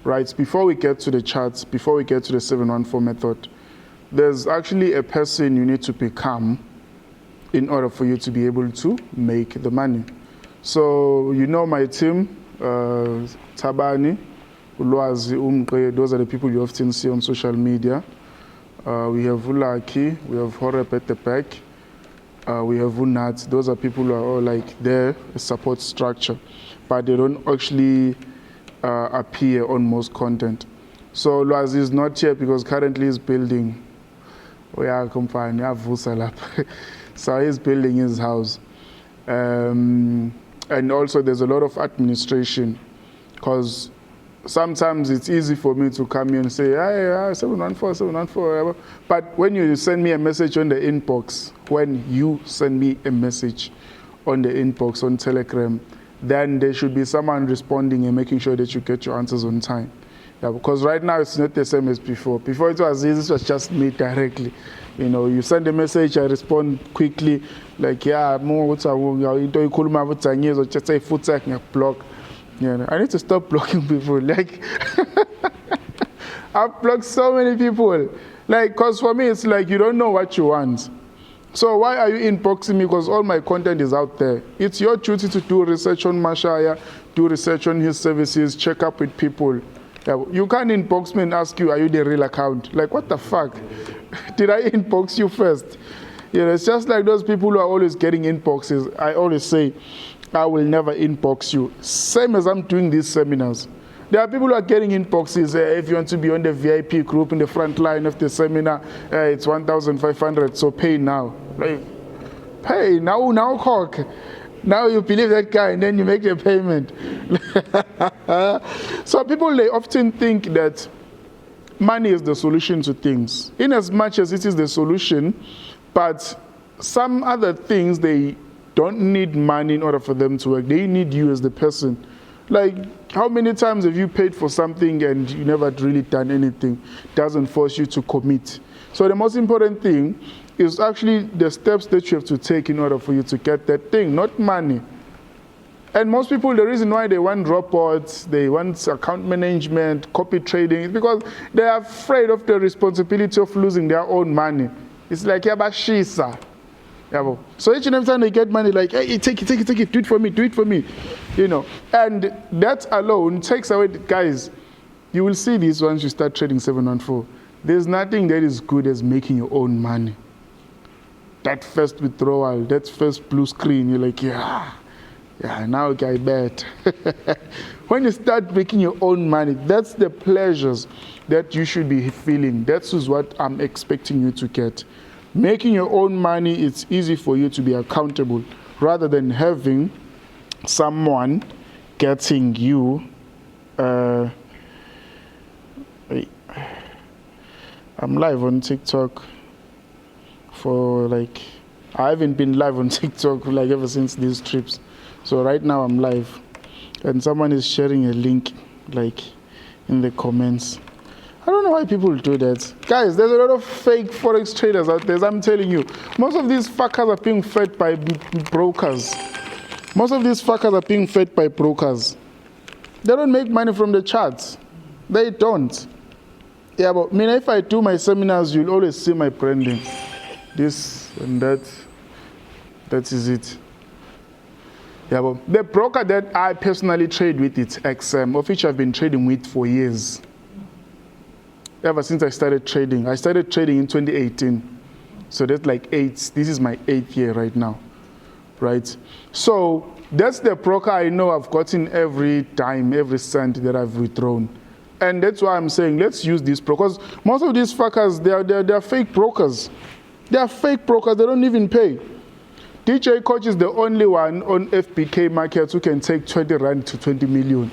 right? Before we get to the charts, before we get to the 714 method, there's actually a person you need to become in order for you to be able to make the money. So, my team, Tabani, Ulwazi, Umqe, those are the people you often see on social media. We have Ulaki, we have Horep at the back, we have Unat. Those are people who are all like there, a support structure, but they don't actually appear on most content. So Lwazi is not here because currently he's building. So he's building his house. And also there's a lot of administration, because sometimes it's easy for me to come here and say, hey, 714, 714. But when you send me a message on the inbox, on Telegram, then there should be someone responding and making sure that you get your answers on time. Yeah, because right now it's not the same as before. Before it was easy, this was just me directly. You send a message, I respond quickly, like, yeah, block. I need to stop blocking people. Like, I've blocked so many people. Like, because for me, it's like you don't know what you want. So why are you inboxing me? Because all my content is out there. It's your duty to do research on Mashaya, do research on his services, check up with people. You can't inbox me and ask you, are you the real account? Like, what the fuck? Did I inbox you first? You know, it's just like those people who are always getting inboxes. I always say, I will never inbox you. Same as I'm doing these seminars. There are people who are getting inboxes. If you want to be on the VIP group in the front line of the seminar, it's 1,500, so pay now. Like, pay now, cock. Now you believe that guy and then you make the payment. So people, they often think that money is the solution to things. In as much as it is the solution, but some other things, they don't need money in order for them to work. They need you as the person. Like, how many times have you paid for something and you never really done anything? Doesn't force you to commit. So the most important thing is actually the steps that you have to take in order for you to get that thing, not money. And most people, the reason why they want robots, they want account management, copy trading, is because they are afraid of the responsibility of losing their own money. It's like, yabashisa. So each and every time they get money, like, hey, take it, do it for me, you know. And that alone takes away, guys, you will see this once you start trading 714. There's nothing that is good as making your own money. That first withdrawal, that first blue screen, you're like, yeah, now I bet. When you start making your own money, that's the pleasures that you should be feeling. That's what I'm expecting you to get. Making your own money, it's easy for you to be accountable rather than having someone getting you. I'm live on TikTok for like, I haven't been live on TikTok like ever since these trips. So right now I'm live and someone is sharing a link like in the comments. I don't know why people do that. Guys, there's a lot of fake Forex traders out there, as I'm telling you. Most of these fuckers are being fed by brokers. They don't make money from the charts. They don't. Yeah, but I mean, if I do my seminars, you'll always see my branding. This and that. That is it. Yeah, but the broker that I personally trade with, it's XM, of which I've been trading with for years. Ever since I started trading. I started trading in 2018. So that's like this is my 8th year right now, right? So that's the broker I know I've gotten every dime, every cent that I've withdrawn. And that's why I'm saying, let's use these brokers. Because most of these fuckers, they're fake brokers. They are fake brokers, they don't even pay. DJ Coach is the only one on FBK markets who can take 20 rand to 20 million.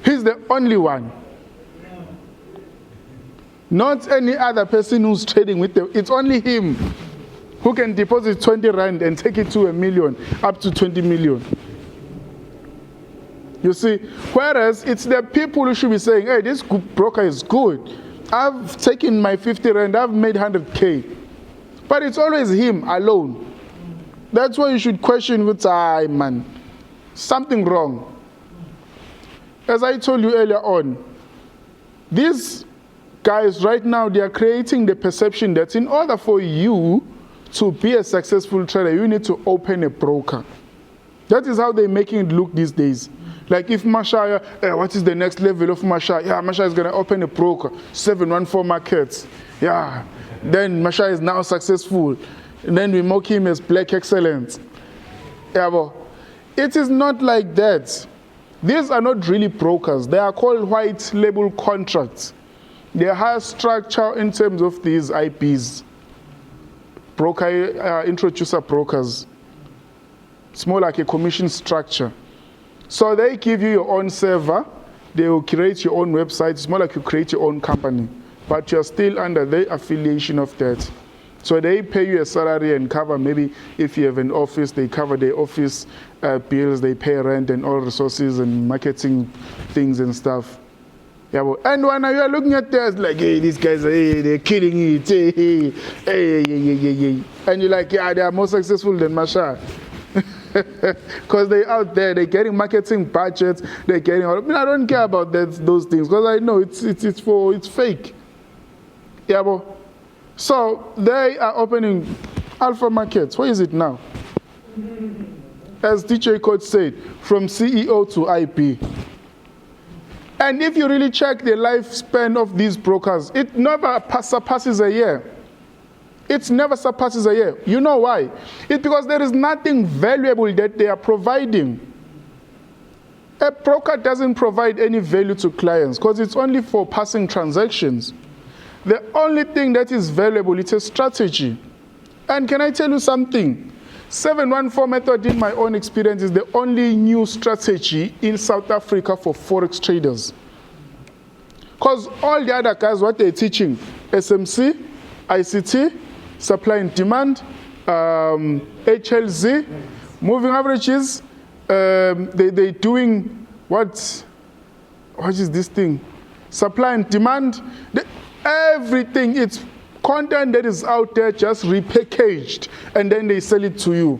He's the only one. Not any other person who's trading with them. It's only him who can deposit 20 rand and take it to $1 million, up to 20 million. You see, whereas it's the people who should be saying, hey, this broker is good. I've taken my 50 rand, I've made 100K. But it's always him alone. That's why you should question with time, man. Something wrong. As I told you earlier on, these guys right now, they are creating the perception that in order for you to be a successful trader, you need to open a broker. That is how they're making it look these days. Like if Mashaya, what is the next level of Mashaya? Yeah, Mashaya is going to open a broker, 714 markets. Yeah, then Mashaya is now successful. And then we mock him as black excellence. Yeah, but it is not like that. These are not really brokers. They are called white label contracts. They are higher structure in terms of these IPs. Broker, introducer brokers. It's more like a commission structure. So they give you your own server. They will create your own website. It's more like you create your own company. But you're still under the affiliation of that. So they pay you a salary and cover, maybe if you have an office, they cover the office bills, they pay rent and all resources and marketing things and stuff. Yeah, well, and when you are looking at this, like, hey, these guys, hey, they're killing it, hey. And you're like, yeah, they are more successful than Masha. Because they're out there, they're getting marketing budgets, they're getting all. I mean, I don't care about those things because I know it's fake. Yeah, but so they are opening alpha markets. Where is it now? As DJ Coach said, from CEO to IP. And if you really check the lifespan of these brokers, it never surpasses a year. It never surpasses a year. You know why? It's because there is nothing valuable that they are providing. A broker doesn't provide any value to clients because it's only for passing transactions. The only thing that is valuable is a strategy. And can I tell you something? 714 method, in my own experience, is the only new strategy in South Africa for Forex traders. Because all the other guys, what they're teaching, SMC, ICT, supply and demand, HLZ, moving averages, they're doing what is this thing? Supply and demand, everything, it's content that is out there just repackaged, and then they sell it to you.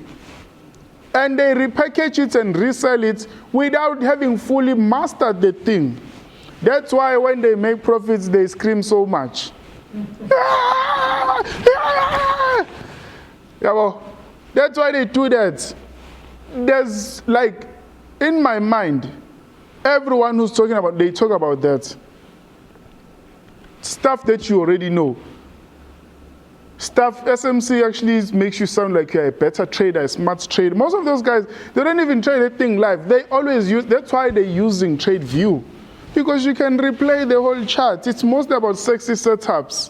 And they repackage it and resell it without having fully mastered the thing. That's why when they make profits, they scream so much. Yeah, well, that's why they do that. There's like, in my mind, everyone who's talking about, they talk about that. Stuff that you already know. Stuff, SMC actually makes you sound like you're a better trader, a smart trader. Most of those guys, they don't even trade a thing live. They always use, that's why they're using TradeView. Because you can replay the whole chart. It's mostly about sexy setups.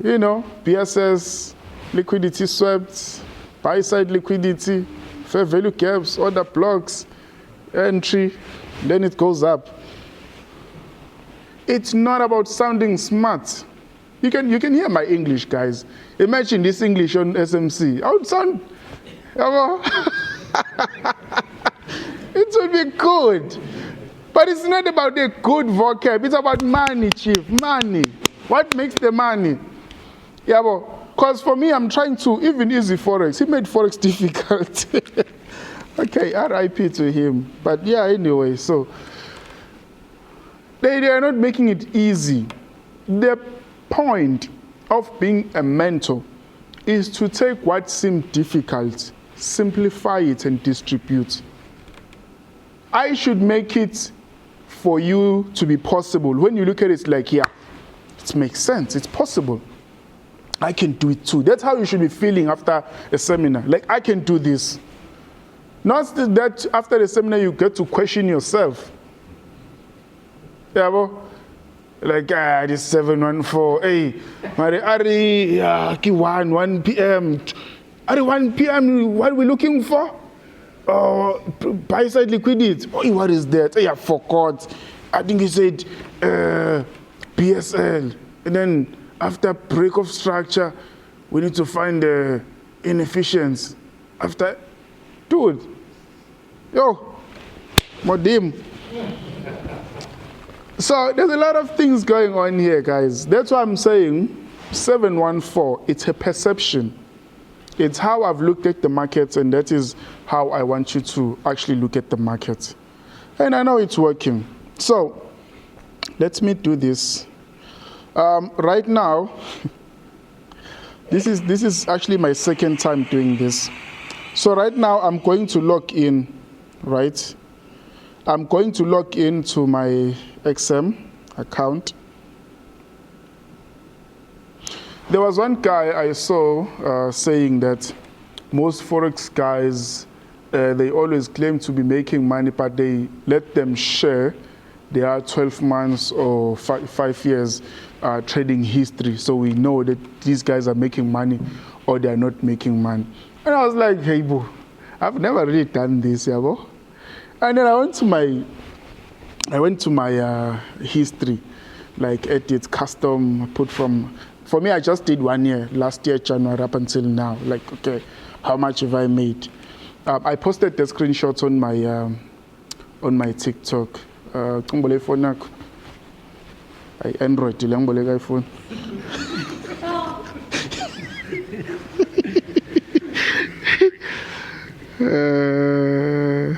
You know, BSS, liquidity swept, buy-side liquidity, fair value gaps, order blocks, entry, then it goes up. It's not about sounding smart. You can hear my English, guys. Imagine this English on SMC. I would sound, it would be good. But it's not about the good vocab. It's about money, chief, money. What makes the money? Yeah, because for me, I'm trying to, even easy Forex. He made Forex difficult. Okay, RIP to him. But yeah, anyway, so they are not making it easy. The point of being a mentor is to take what seemed difficult, simplify it, and distribute. I should make it for you to be possible. When you look at it, it's like, yeah, it makes sense. It's possible. I can do it too. That's how you should be feeling after a seminar. Like, I can do this. Not that after the seminar you get to question yourself. Yeah, well, like, this 714, hey, Ari, 1 p.m. Ari, 1 p.m., what are we looking for? Buy-side liquidity. Oh, what is that? I forgot. I think he said PSL. And then after break of structure, we need to find the inefficiency. After, dude, yo, Modim. So there's a lot of things going on here, guys. That's why I'm saying 714, it's a perception. It's how I've looked at the markets, and that is how I want you to actually look at the market. And I know it's working. So let me do this. Right now, this is actually my second time doing this. So right now I'm going to log in, right? I'm going to log into my XM account. There was one guy I saw saying that most Forex guys, they always claim to be making money, but they let them share their 12 months or 5 years trading history. So we know that these guys are making money or they are not making money. And I was like, hey, bro, I've never really done this, yeah, bro. And then I went to my history, like edit, custom, put from. For me, I just did 1 year, last year, January, up until now. Like, okay, how much have I made? I posted the screenshots on my TikTok. Kimberley phone, I Android, Kimberley phone. Okay.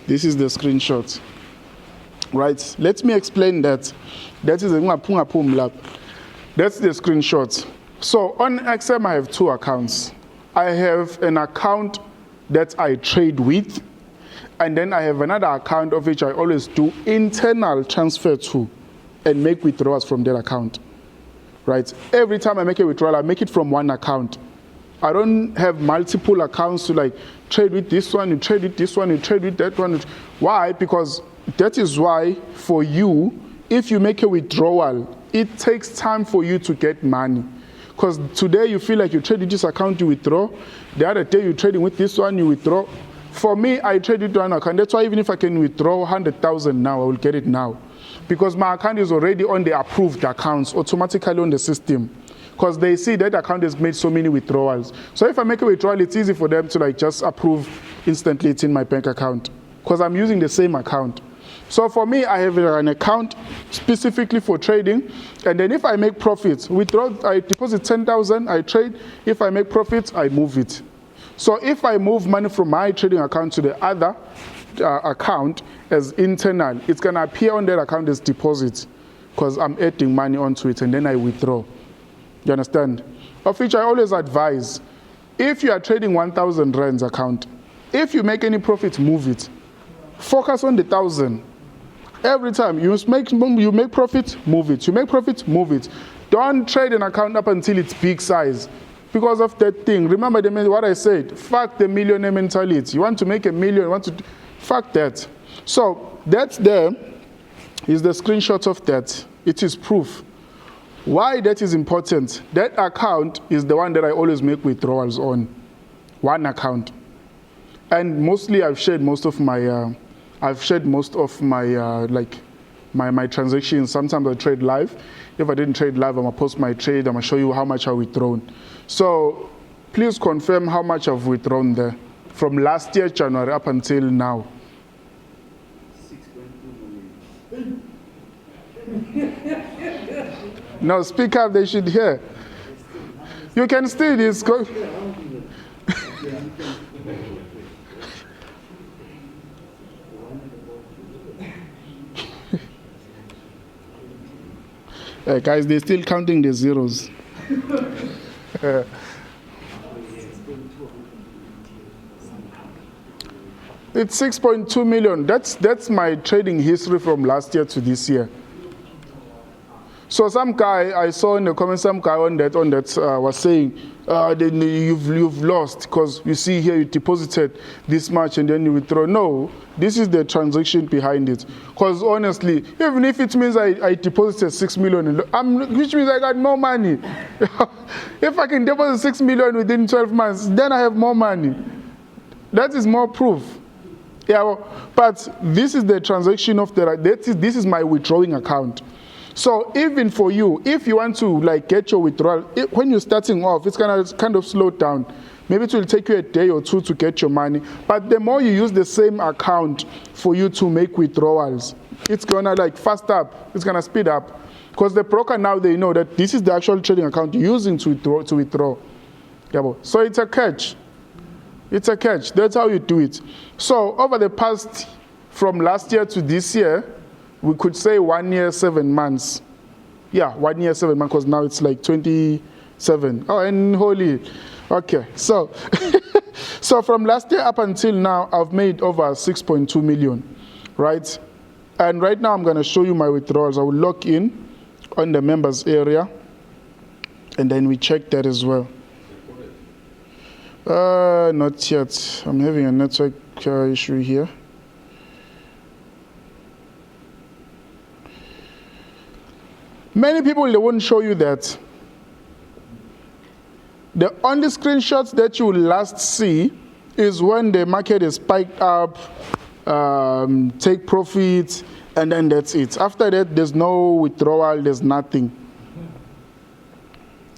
This is the screenshot. Right. Let me explain that. That's the screenshot. So on XM, I have 2 accounts. I have an account that I trade with, and then I have another account of which I always do internal transfer to and make withdrawals from that account. Right? Every time I make a withdrawal, I make it from one account. I don't have multiple accounts to like trade with this one, you trade with this one, you trade with that one. Why? Because that is why for you, if you make a withdrawal, it takes time for you to get money. Because today you feel like you trade with this account, you withdraw. The other day you're trading with this one, you withdraw. For me, I trade with one account. That's why even if I can withdraw 100,000 now, I will get it now. Because my account is already on the approved accounts, automatically on the system. Because they see that account has made so many withdrawals. So if I make a withdrawal, it's easy for them to like just approve instantly. It's in my bank account. Because I'm using the same account. So for me, I have an account specifically for trading. And then if I make profits, I deposit 10,000, I trade. If I make profits, I move it. So if I move money from my trading account to the other account as internal, it's going to appear on that account as deposit because I'm adding money onto it and then I withdraw. You understand? Of which I always advise, if you are trading 1,000 rands account, if you make any profit, move it. Focus on the 1,000. Every time you make profit, move it. You make profit, move it. Don't trade an account up until it's big size. Because of that thing. Remember what I said, fuck the millionaire mentality. You want to make a million, fuck that. So that's there is the screenshot of that. It is proof. Why that is important? That account is the one that I always make withdrawals on. One account. And mostly I've shared most of my my transactions. Sometimes I trade live. If I didn't trade live, I'm gonna post my trade. I'm gonna show you how much I've withdrawn. So please confirm how much I've withdrawn there from last year January up until now. 6.2 million. No, speak up. They should hear. You can still this. Guys, they're still counting the zeros. It's 6.2 million. That's my trading history from last year to this year. So some guy I saw in the comments, some guy on that was saying, then you've lost because you see here you deposited this much and then you withdraw. No, this is the transaction behind it. Because honestly, even if it means I deposited 6 million, which means I got more money. If I can deposit 6 million within 12 months, then I have more money. That is more proof. Yeah, well, but this is the transaction of this is my withdrawing account. So even for you, if you want to like get your withdrawal, when you're starting off, it's gonna kind of slow down. Maybe it will take you a day or two to get your money. But the more you use the same account for you to make withdrawals, it's gonna like fast up. It's gonna speed up. Because the broker now, they know that this is the actual trading account you're using to withdraw. Yeah, so it's a catch. It's a catch. That's how you do it. So over the past, from last year to this year, we could say 1 year, 7 months. Yeah, 1 year, 7 months, because now it's like 27. Oh, and holy. Okay, so so from last year up until now, I've made over 6.2 million, right? And right now I'm going to show you my withdrawals. I will log in on the members area, and then we check that as well. Not yet. I'm having a network issue here. Many people, they won't show you that. The only screenshots that you will last see is when the market is spiked up, take profits, and then that's it. After that, there's no withdrawal, there's nothing.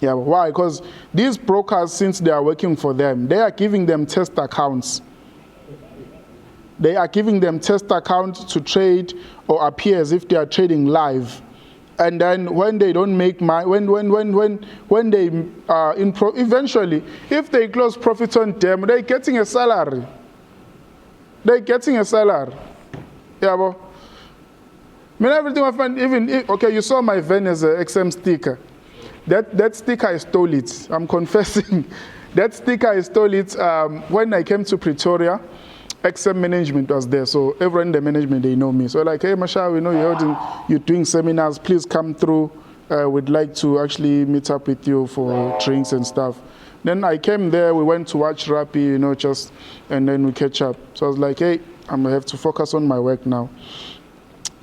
Yeah, why? Because these brokers, since they are working for them, they are giving them test accounts. They are giving them test accounts to trade or appear as if they are trading live. And then when they don't make money, when they eventually, if they close profit on them, they're getting a salary. They're getting a salary. Yeah, but I mean, everything I find, okay, you saw my van as an XM sticker. That sticker, I stole it. I'm confessing. That sticker, I stole it when I came to Pretoria. XM management was there, so everyone in the management, they know me. So like, hey, Masha, we know you're doing seminars. Please come through. We'd like to actually meet up with you for drinks and stuff. Then I came there. We went to watch Rappi, and then we catch up. So I was like, hey, I'm gonna have to focus on my work now.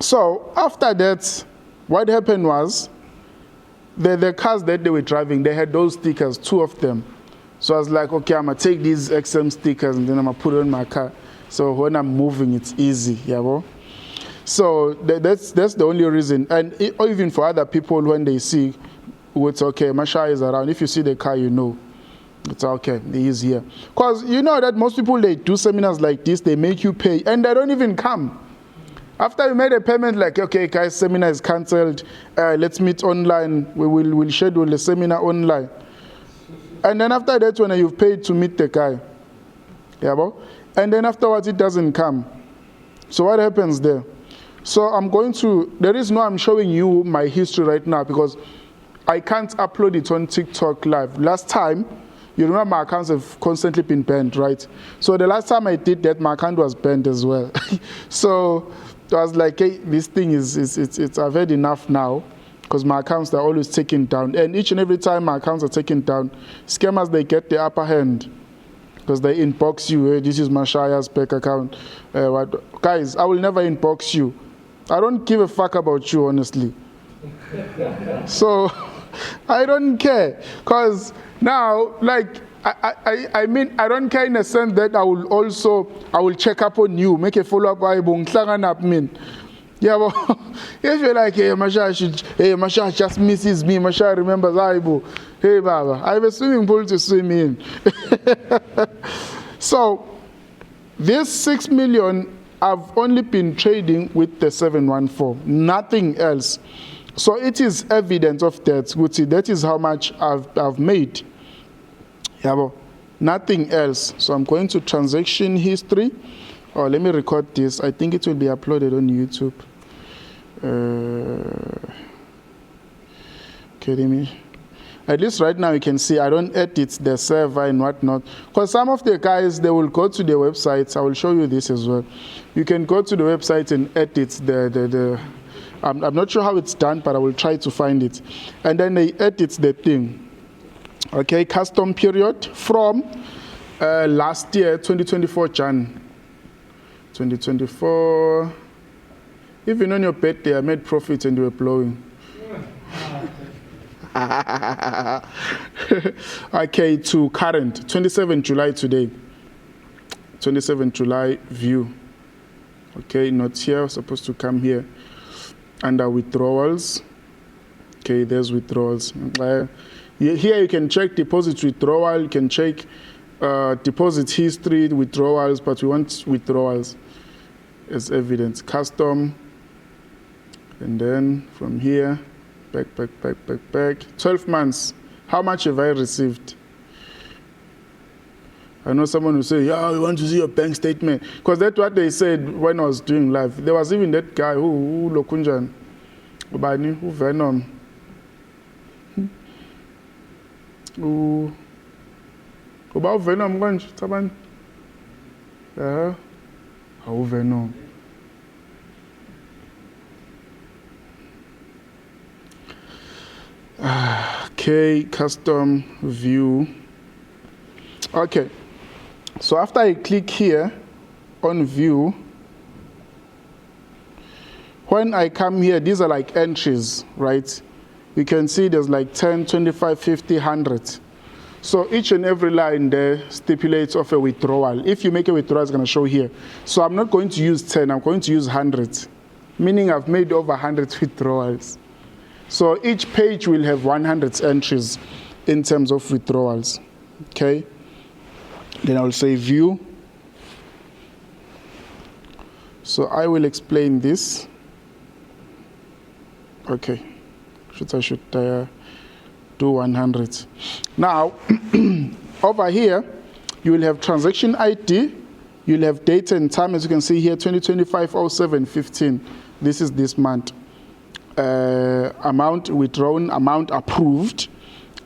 So after that, what happened was, the cars that they were driving, they had those stickers, 2 of them. So I was like, okay, I'm gonna take these XM stickers and then I'm gonna put it on my car. So when I'm moving, it's easy, yeah, bro? So that's the only reason. And even for other people, when they see, it's okay, Masha is around. If you see the car, you know, it's okay, he is here. Because you know that most people, they do seminars like this, they make you pay, and they don't even come. After you made a payment, like, okay, guys, seminar is cancelled, let's meet online, we'll schedule the seminar online. And then after that, when you've paid to meet the guy, yeah, bro? And then afterwards, it doesn't come. So what happens there? So I'm showing you my history right now because I can't upload it on TikTok live. Last time, you remember my accounts have constantly been banned, right? So the last time I did that, my account was banned as well. So I was like, hey, this thing I've had enough now. Because my accounts are always taken down. And each and every time my accounts are taken down, scammers, they get the upper hand. Because they inbox you, hey, this is Mashaya's bank account. Guys, I will never inbox you. I don't give a fuck about you, honestly. So, I don't care. Because now, like, I mean, I don't care in the sense that I will check up on you, make a follow-up, yeah, but if you're like, hey, Masha just misses me, Masha remembers Aibo. Hey, Baba, I have a swimming pool to swim in. So, this 6 million, I've only been trading with the 714, nothing else. So, it is evidence of that. That is how much I've made. Yeah, but nothing else. So, I'm going to transaction history. Oh, let me record this. I think it will be uploaded on YouTube. Okay, at least right now you can see I don't edit the server and whatnot. Because some of the guys, they will go to their websites. I will show you this as well. You can go to the website and edit I'm not sure how it's done, but I will try to find it. And then they edit the thing. Okay, custom period from last year, 2024 Jan. 2024. Even on your birthday, I made profits and you were blowing. Okay, to current, 27 July today. 27 July view. Okay, not here, supposed to come here. Under withdrawals. Okay, there's withdrawals. Here you can check deposit withdrawal, you can check deposit history, withdrawals, but we want withdrawals as evidence. Custom, and then from here, back. 12 months. How much have I received? I know someone will say, yeah, we want to see your bank statement. Because that's what they said when I was doing live. There was even that guy who Lokunjan, who Venom. About Venom, Taban. How Venom. Okay, custom view. Okay, so after I click here on view, when I come here, these are like entries, right? You can see there's like 10, 25, 50, 100. So each and every line there stipulates of a withdrawal. If you make a withdrawal, it's going to show here. So I'm not going to use 10, I'm going to use 100, meaning I've made over 100 withdrawals. So each page will have 100 entries. in terms of withdrawals. Okay, then I'll say view. So I will explain this. Okay, I should do 100. Now, over here, you will have transaction ID, you'll have date and time, as you can see here, 2025-07-15. This is this month. Amount withdrawn, amount approved,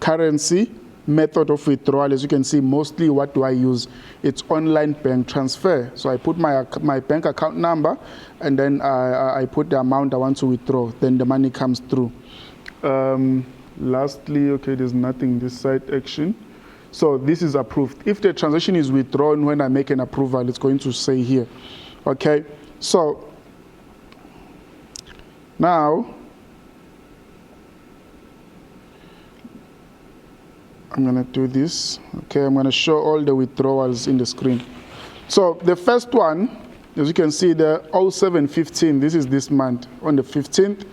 currency, method of withdrawal. As you can see, mostly what do I use? It's online bank transfer. So I put my bank account number, and then I put the amount I want to withdraw. Then the money comes through. Lastly, okay, there's nothing this side action. So this is approved. If the transaction is withdrawn when I make an approval, it's going to say here. Okay, so now I'm going to do this. Okay, I'm going to show all the withdrawals in the screen. So the first one, as you can see, the 07-15, this is this month. On the 15th,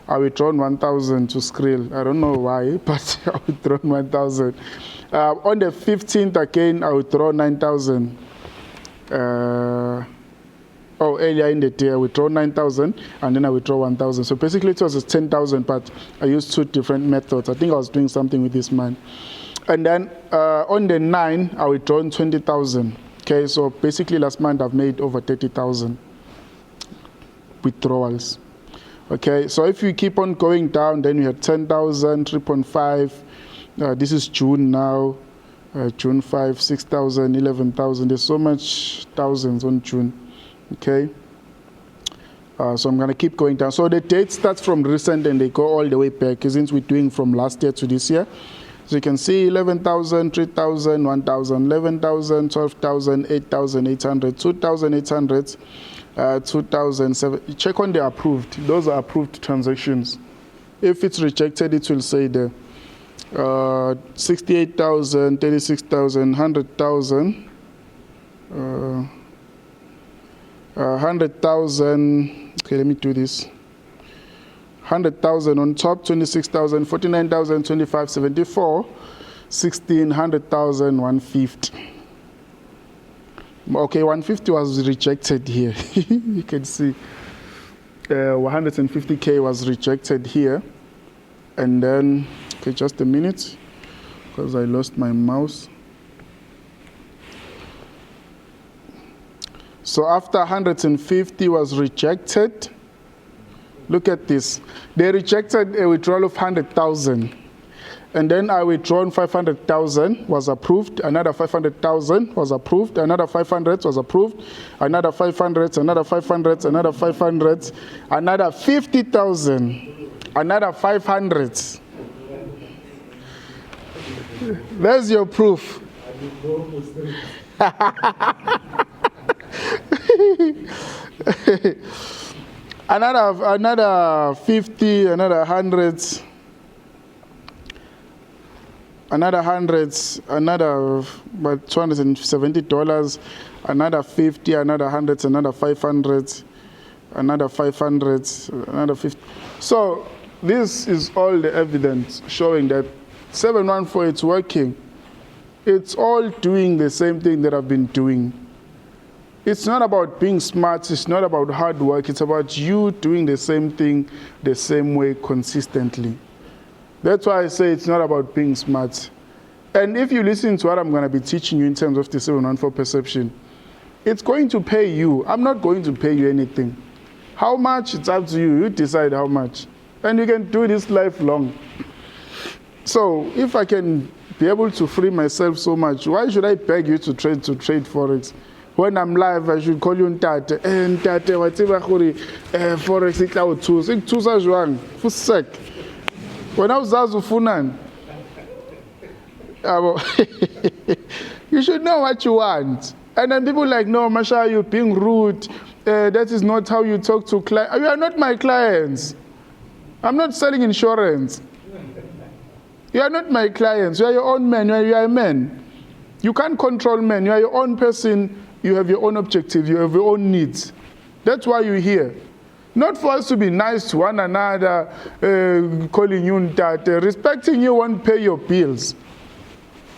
I withdrawn 1,000 to Skrill. I don't know why, but I withdrawn 1,000. On the 15th again, I withdraw 9,000. Earlier in the day, I withdraw 9,000, and then I withdraw 1,000. So basically, it was 10,000, but I used 2 different methods. I think I was doing something with this man. And then on the 9th, I withdrawn 20,000. Okay, so basically last month I've made over 30,000 withdrawals. Okay, so if you keep on going down, then you have 10,000, 3.5. This is June now. June 5, 6,000, 11,000. There's so much thousands on June. Okay. So I'm going to keep going down. So the date starts from recent and they go all the way back, since we're doing from last year to this year. So you can see 11,000, 3,000, 1,000, 11,000, 12,000, 8,800, 2,800, 2,007. Check on the approved. Those are approved transactions. If it's rejected, it will say there. 68,000, 36,000, 100,000, 100,000. Okay, let me do this. 100,000 on top, 26,000, 49,000, 2574, 16, 100,000, 150. Okay, 150 was rejected here. You can see 150K was rejected here. And then, okay, just a minute, because I lost my mouse. So after 150 was rejected, look at this. They rejected a withdrawal of 100,000. And then I withdrawn 500,000, was approved. Another 500,000 was approved. Another 500 was approved. Another 500, another 500, another 500, another 50,000, another 500. There's your proof. Another 50, another 100, another 100, another about $270, another 50, another 100, another 500, another 500, another 50. So this is all the evidence showing that 714, it's working. It's all doing the same thing that I've been doing. It's not about being smart, it's not about hard work, it's about you doing the same thing the same way consistently. That's why I say it's not about being smart. And if you listen to what I'm going to be teaching you in terms of the 714 perception, it's going to pay you. I'm not going to pay you anything. How much? It's up to you. You decide how much. And you can do this lifelong. So if I can be able to free myself so much, why should I beg you to trade Forex? When I'm live, I should call you Ntate. Ntate, whatever, Forex, it's out too. It's too juang. For sec. When I was Funan, you should know what you want. And then people like, no, Masha, you're being rude. That is not how you talk to clients. You are not my clients. I'm not selling insurance. You are not my clients. You are your own man. You are a man. You can't control men. You are your own person. You have your own objectives. You have your own needs. That's why you're here. Not for us to be nice to one another, calling you Ntate. Respecting you won't pay your bills.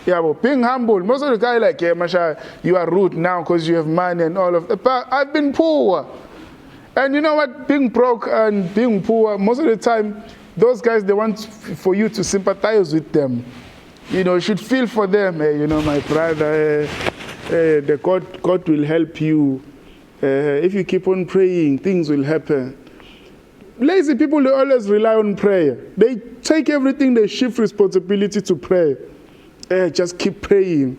Yeah, but being humble, most of the guys like, yeah, Masha, you are rude now because you have money and all of that. But I've been poor. And you know what? Being broke and being poor, most of the time, those guys, they want for you to sympathize with them. You know, you should feel for them. Hey, you know, my brother, the God will help you. If you keep on praying, things will happen. Lazy people, they always rely on prayer. They take everything, they shift responsibility to prayer. Just keep praying.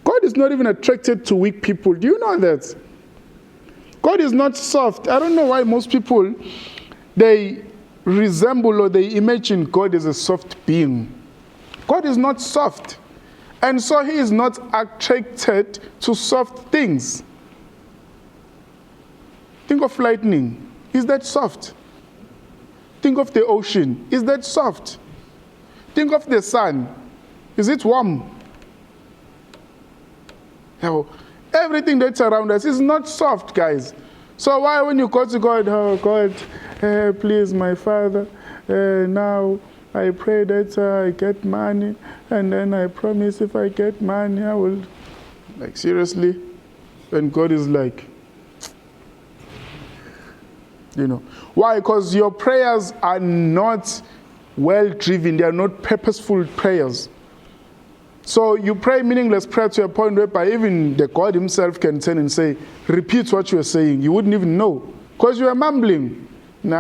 God is not even attracted to weak people. Do you know that? God is not soft. I don't know why most people, they resemble or they imagine God as a soft being. God is not soft. And so he is not attracted to soft things. Think of lightning. Is that soft? Think of the ocean. Is that soft? Think of the sun. Is it warm? No. Everything that's around us is not soft, guys. So why when you go to God, oh God, please, my Father, now I pray that I get money, and then I promise if I get money, I will. Like, seriously? And God is like, you know. Why? Because your prayers are not well-driven. They are not purposeful prayers. So you pray meaningless prayer to a point whereby even the God himself can turn and say, repeat what you are saying. You wouldn't even know. Because you are mumbling. You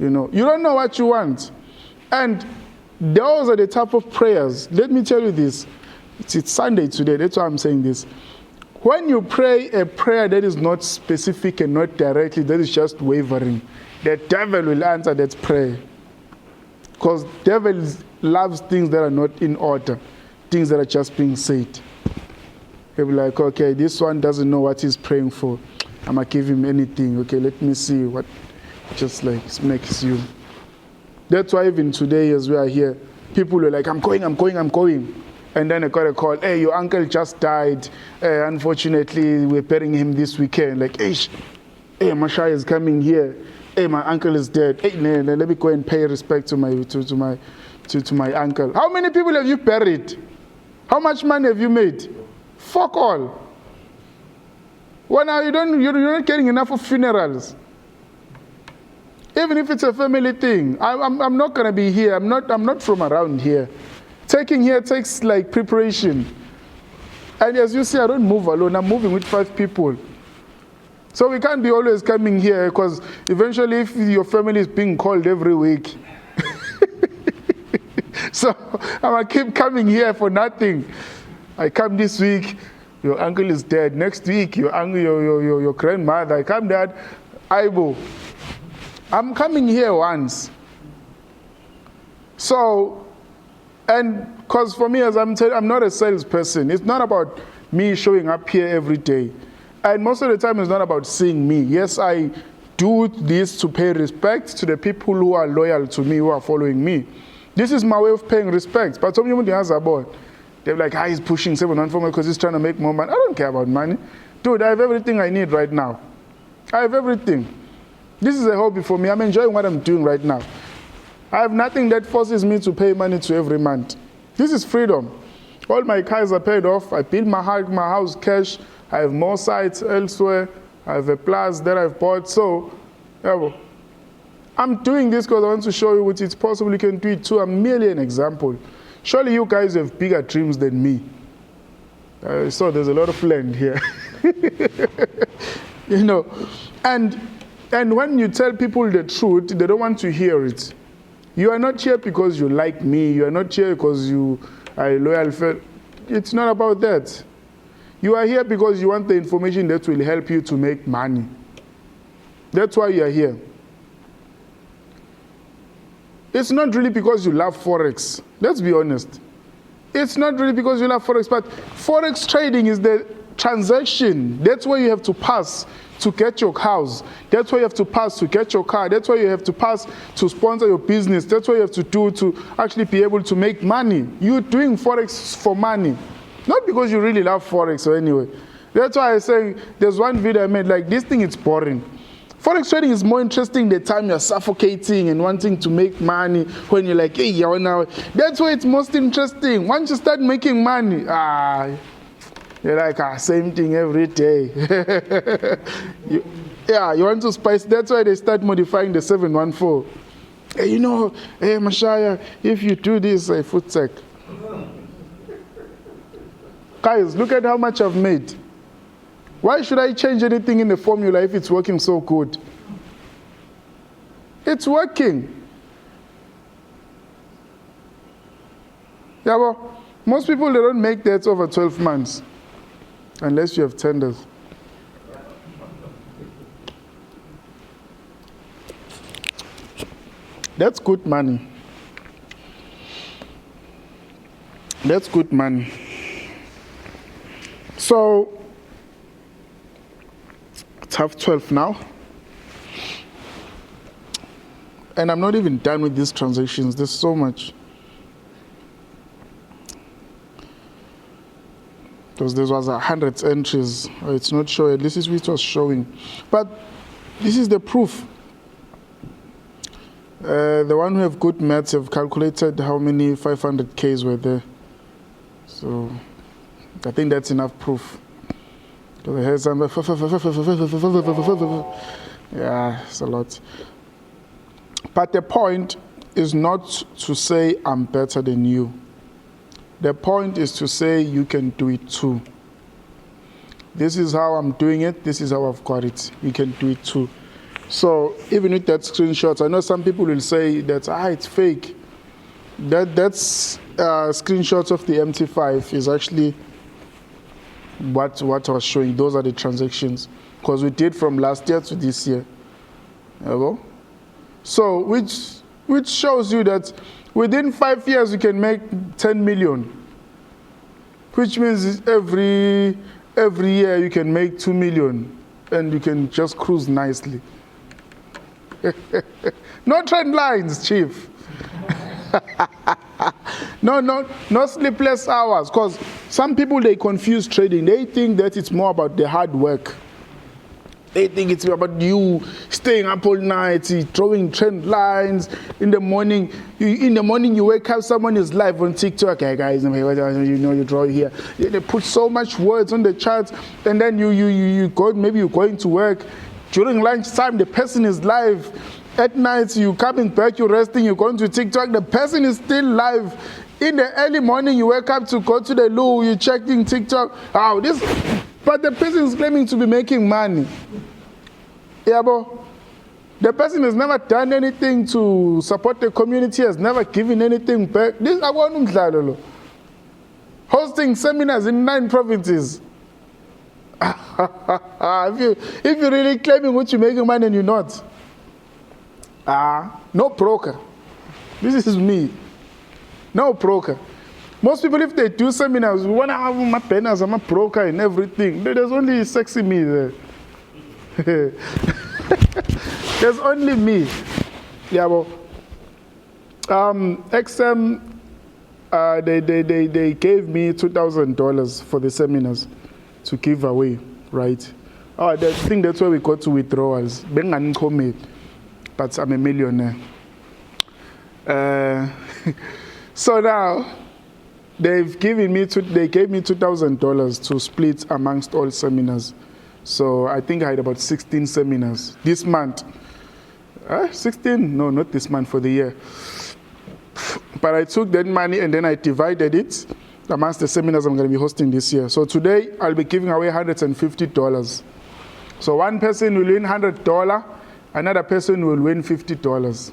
know, you don't know what you want. And those are the type of prayers. Let me tell you this. It's Sunday today. That's why I'm saying this. When you pray a prayer that is not specific and not directly, that is just wavering, the devil will answer that prayer. Because devil loves things that are not in order, things that are just being said. He'll be like, okay, this one doesn't know what he's praying for. I'm going to give him anything. Okay, let me see what just like makes you. That's why even today as we are here, people are like, I'm going. And then I got a call, hey, your uncle just died. Unfortunately, we're burying him this weekend. Like, hey, Masha is coming here. Hey, my uncle is dead. Hey, let me go and pay respect to my uncle. How many people have you buried? How much money have you made? Fuck all. Well, now you're not getting enough of funerals. Even if it's a family thing, I'm not gonna be here. I'm not from around here. Taking here takes like preparation. And as you see, I don't move alone. I'm moving with 5 people. So we can't be always coming here because eventually if your family is being called every week, so I'm going to keep coming here for nothing. I come this week, your uncle is dead. Next week, your uncle, your grandmother. I come that, Aibo. I'm coming here once. So, and because for me, as I'm not a salesperson. It's not about me showing up here every day. And most of the time, it's not about seeing me. Yes, I do this to pay respect to the people who are loyal to me, who are following me. This is my way of paying respect. But some people has about. They're like, he's pushing 700 for me because he's trying to make more money. I don't care about money. Dude, I have everything I need right now. I have everything. This is a hobby for me. I'm enjoying what I'm doing right now. I have nothing that forces me to pay money to every month. This is freedom. All my cars are paid off. I build my house cash. I have more sites elsewhere. I have a plus that I've bought. So, yeah, I'm doing this because I want to show you what it's possible you can do it too. I'm merely an example. Surely you guys have bigger dreams than me. So there's a lot of land here. You know, and when you tell people the truth, they don't want to hear it. You are not here because you like me. You are not here because you are a loyal friend. It's not about that. You are here because you want the information that will help you to make money. That's why you are here. It's not really because you love Forex. Let's be honest. It's not really because you love Forex, but Forex trading is the transaction. That's where you have to pass to get your house. That's where you have to pass to get your car. That's where you have to pass to sponsor your business. That's what you have to do to actually be able to make money. You're doing Forex for money. Not because you really love Forex or anyway. That's why I say there's one video I made, like, this thing is boring. Forex trading is more interesting the time you're suffocating and wanting to make money, when you're like, hey, now. That's why it's most interesting. Once you start making money, you're like, same thing every day. you want to spice. That's why they start modifying the 714. Hey, hey, Mashaya, if you do this, I foot sec. Guys, look at how much I've made. Why should I change anything in the formula if it's working so good? It's working. Yeah, well, most people, they don't make that over 12 months. Unless you have tenders. That's good money. That's good money. So, it's 12:30 now. And I'm not even done with these transactions. There's so much. Because there was 100 entries. It's not showing. This is what it was showing. But this is the proof. The one who have good maths have calculated how many 500Ks were there. So I think that's enough proof. Yeah, it's a lot. But the point is not to say I'm better than you. The point is to say you can do it too. This is how I'm doing it. This is how I've got it. You can do it too. So even with that screenshot, I know some people will say that it's fake. That's screenshots of the MT5 is actually what I was showing. Those are the transactions, because we did from last year to this year. So which shows you that within 5 years you can make 10 million, which means every year you can make 2 million, and you can just cruise nicely. No trend lines, Chief. No sleepless hours, because some people, they confuse trading. They think that it's more about the hard work. They think it's about you staying up all night, drawing trend lines. In the morning you wake up, someone is live on TikTok. Hey guys, you draw here. They put so much words on the charts, and then you go, maybe you're going to work. During lunchtime, the person is live. At night, you're coming back, you're resting, you're going to TikTok, the person is still live. In the early morning, you wake up to go to the loo, you're checking TikTok. But the person is claiming to be making money. Yeah, but the person has never done anything to support the community, has never given anything back. This is hosting seminars in 9 provinces. If you're really claiming what you're making money and you're not. No broker. This is me. No broker. Most people, if they do seminars, we want to have my banners, I'm a broker and everything. There's only sexy me there. There's only me. Yeah, well, XM, they gave me $2,000 for the seminars to give away, right? I think that's why we got to withdrawals. But I'm a millionaire. So now, they gave me $2,000 to split amongst all seminars. So I think I had about 16 seminars this month. 16? No, not this month, for the year. But I took that money and then I divided it amongst the seminars I'm going to be hosting this year. So today I'll be giving away $150. So one person will win $100, another person will win $50.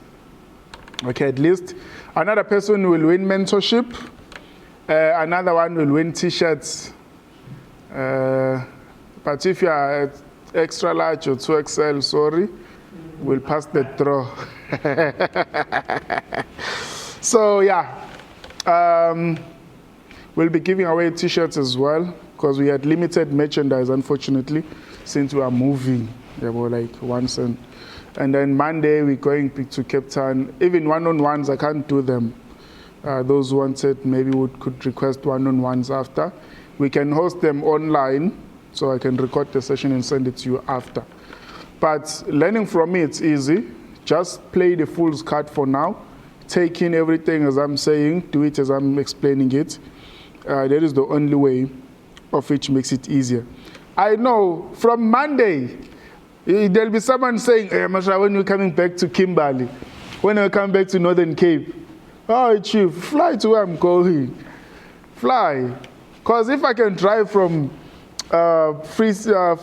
Okay, at least. Another person will win mentorship. Another one will win t-shirts. But if you are extra large or 2XL, sorry, we'll pass the draw. So yeah, we'll be giving away t-shirts as well, because we had limited merchandise, unfortunately, since we are moving. They were like once and then Monday we're going to Cape Town. Even one-on-ones, I can't do them. Those who wanted, maybe could request one-on-ones after. We can host them online, so I can record the session and send it to you after. But learning from me, it's easy. Just play the fool's card for now. Take in everything as I'm saying, do it as I'm explaining it. That is the only way of which makes it easier. I know from Monday, there'll be someone saying, hey, Masha, when you're coming back to Kimberley, when I come back to Northern Cape, oh, Chief, fly to where I'm going. Fly. Because if I can drive from Pretoria,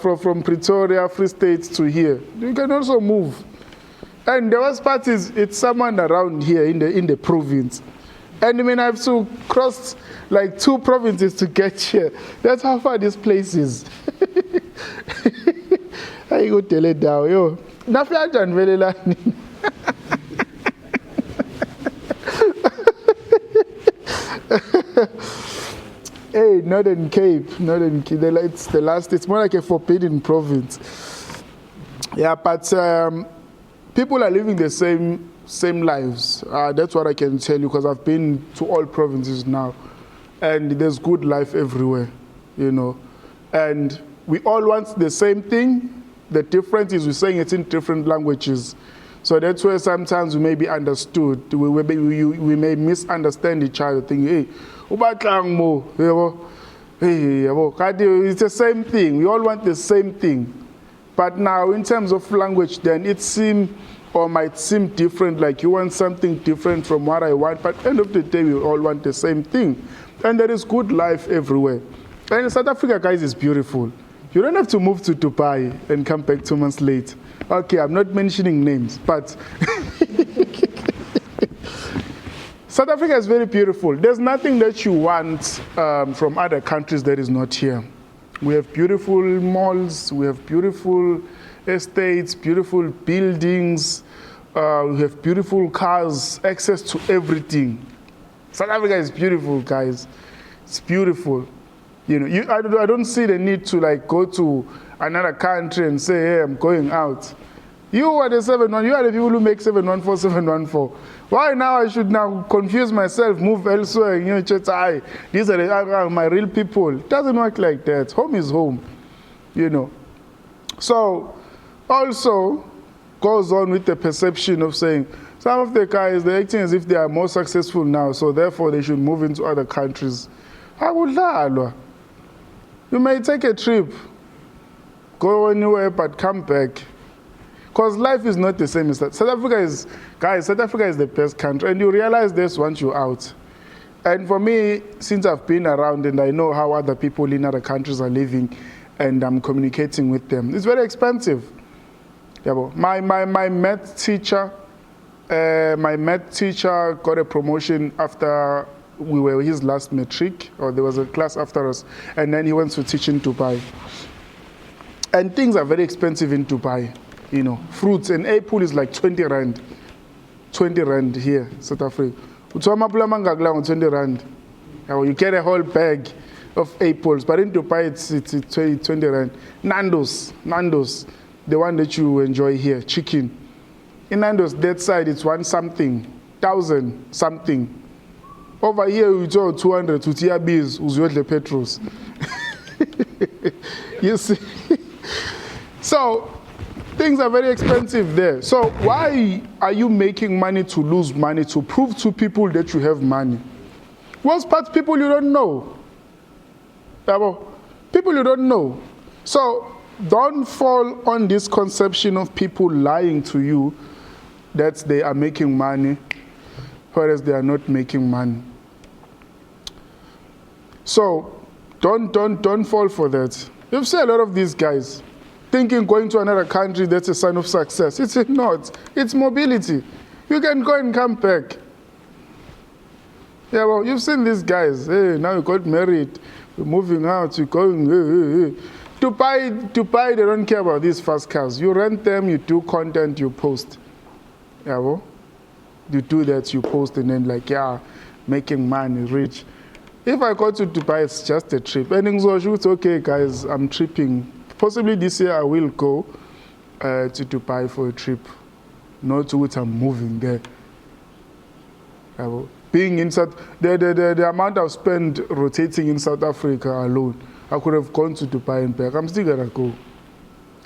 Free State to here, you can also move. And the worst part is, it's someone around here in the province. And I mean, I have to cross like 2 provinces to get here. That's how far this place is. I go tell it down, yo. Nafiajan velelani. Hey, Northern Cape. It's the last. It's more like a forbidden province. Yeah, but people are living the same lives. That's what I can tell you, because I've been to all provinces now, and there's good life everywhere, you know. And we all want the same thing. The difference is we're saying it in different languages. So that's where sometimes we may be understood. We may misunderstand each other, thinking, hey, it's the same thing. We all want the same thing. But now, in terms of language, then it seems or might seem different, like you want something different from what I want, but at the end of the day, we all want the same thing. And there is good life everywhere. And South Africa, guys, is beautiful. You don't have to move to Dubai and come back 2 months late. Okay, I'm not mentioning names, but South Africa is very beautiful. There's nothing that you want from other countries that is not here. We have beautiful malls, we have beautiful estates, beautiful buildings, we have beautiful cars, access to everything. South Africa is beautiful, guys. It's beautiful. You know, I don't see the need to like go to another country and say, hey, I'm going out. You are the 7-1, you are the people who make 714, 714. Why now I should now confuse myself, move elsewhere, you know, just, these are my real people. It doesn't work like that. Home is home, you know. So, also goes on with the perception of saying, some of the guys, they're acting as if they are more successful now, so therefore they should move into other countries. You may take a trip, go anywhere, but come back. Because life is not the same as that. South Africa is the best country, and you realize this once you're out. And for me, since I've been around and I know how other people in other countries are living, and I'm communicating with them, it's very expensive. My math teacher got a promotion after we were his last matric, or there was a class after us, and then he went to teach in Dubai. And things are very expensive in Dubai. You know, fruits, an apple is like 20 rand. 20 rand here, South Africa. 20 rand. You get a whole bag of apples, but in Dubai it's 20 rand. Nando's, the one that you enjoy here, chicken. In Nando's, that side it's 1,000 something. Over here you do 200 to TRBs, the petros. You see? So, things are very expensive there. So why are you making money to lose money, to prove to people that you have money? Worst part, people you don't know. People you don't know. So don't fall on this conception of people lying to you that they are making money, whereas they are not making money. So don't fall for that. You've seen a lot of these guys thinking going to another country, that's a sign of success. It's not. It's mobility. You can go and come back. Yeah, well, you've seen these guys. Hey, now you got married. You're moving out. You're going. Dubai, they don't care about these fast cars. You rent them, you do content, you post. Yeah, well, you do that, you post, and then like, yeah, making money, rich. If I go to Dubai, it's just a trip. And it's okay, guys, I'm tripping. Possibly this year I will go to Dubai for a trip. Not to which I'm moving there. Being in the amount I've spent rotating in South Africa alone, I could have gone to Dubai and back. I'm still gonna go.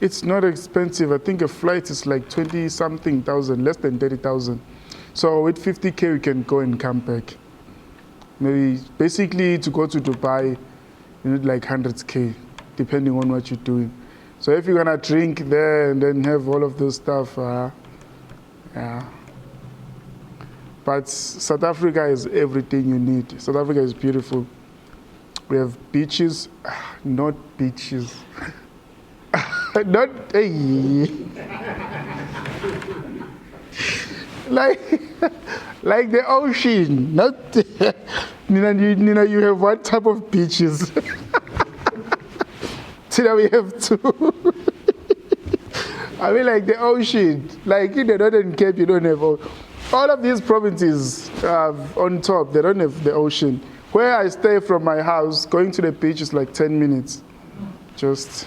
It's not expensive. I think a flight is like 20-something thousand, less than 30,000. So with 50K, we can go and come back. Maybe basically to go to Dubai, you need like 100K, depending on what you're doing. So if you're gonna drink there and then have all of this stuff, yeah. But South Africa is everything you need. South Africa is beautiful. We have beaches, not beaches. Not, hey. like the ocean, not, you have one type of beaches. Today we have two. I mean like the ocean, like in the Northern Cape you don't have all of these provinces on top, they don't have the ocean. Where I stay from my house, going to the beach is like 10 minutes. Just,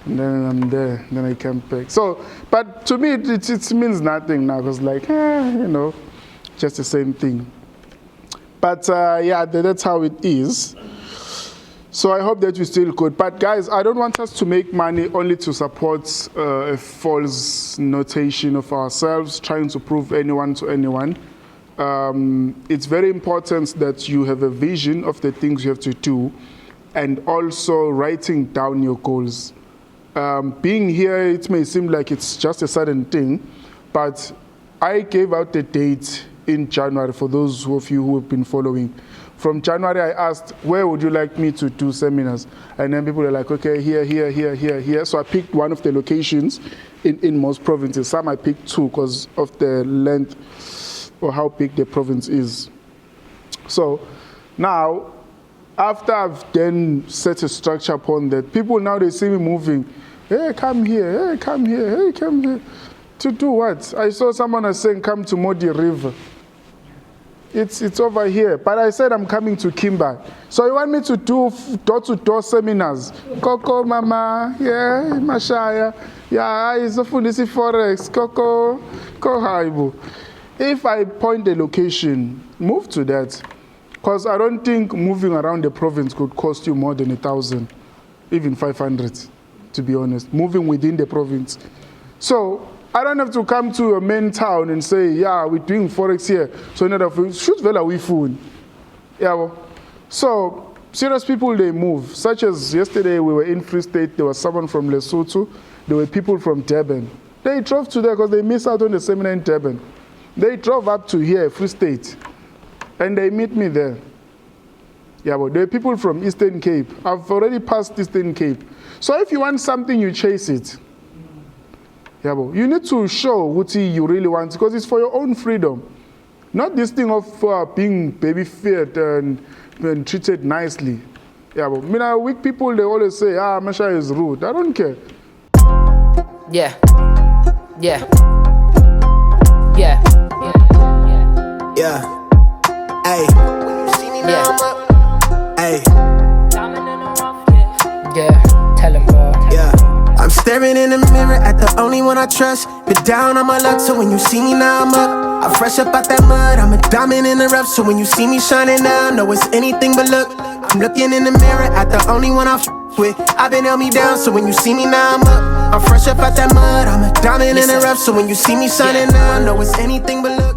and then I'm there, then I come back. So, but to me, it means nothing now, because like, just the same thing. But yeah, that's how it is. So I hope that we still good. But guys, I don't want us to make money only to support a false notation of ourselves, trying to prove anyone to anyone. It's very important that you have a vision of the things you have to do, and also writing down your goals. Being here, it may seem like it's just a sudden thing, but I gave out the date in January for those of you who have been following. From January, I asked, where would you like me to do seminars? And then people are like, okay, here. So I picked one of the locations in most provinces. Some I picked two because of the length or how big the province is. So now, after I've then set a structure upon that, people now they see me moving. Hey, come here, hey, come here, hey, come here. To do what? I saw someone was saying, come to Modi River. It's over here. But I said I'm coming to Kimberley. So you want me to do door-to-door seminars? Coco, mama, yeah, Mashaya, yeah, it's a fundisi Forex, Coco, Kohaibu. If I point the location, move to that. Because I don't think moving around the province could cost you more than 1,000, even 500, to be honest, moving within the province. So I don't have to come to a main town and say, yeah, we're doing Forex here. So in order for shoot vela we phone. Yeah, well. So serious people, they move. Such as yesterday we were in Free State, there was someone from Lesotho, there were people from Durban. They drove to there because they missed out on the seminar in Durban. They drove up to here, Free State, and they meet me there. Yeah, but there are people from Eastern Cape. I've already passed Eastern Cape. So if you want something, you chase it. Yeah, but you need to show what you really want, because it's for your own freedom. Not this thing of being baby-fed and treated nicely. Yeah, but weak people, they always say, Masha is rude. I don't care. Yeah. Hey. Hey. Yeah, tell him, bro. Yeah. I'm staring in the mirror at the only one I trust. Been down on my luck, so when you see me now I'm up. I'm fresh up out that mud, I'm a diamond in the rough. So when you see me shining now, know it's anything but luck. I'm looking in the mirror at the only one I with. I've been held me down, so when you see me now I'm up. I'm fresh up out that mud, I'm a diamond in the rough. So when you see me shining now, know it's anything but luck.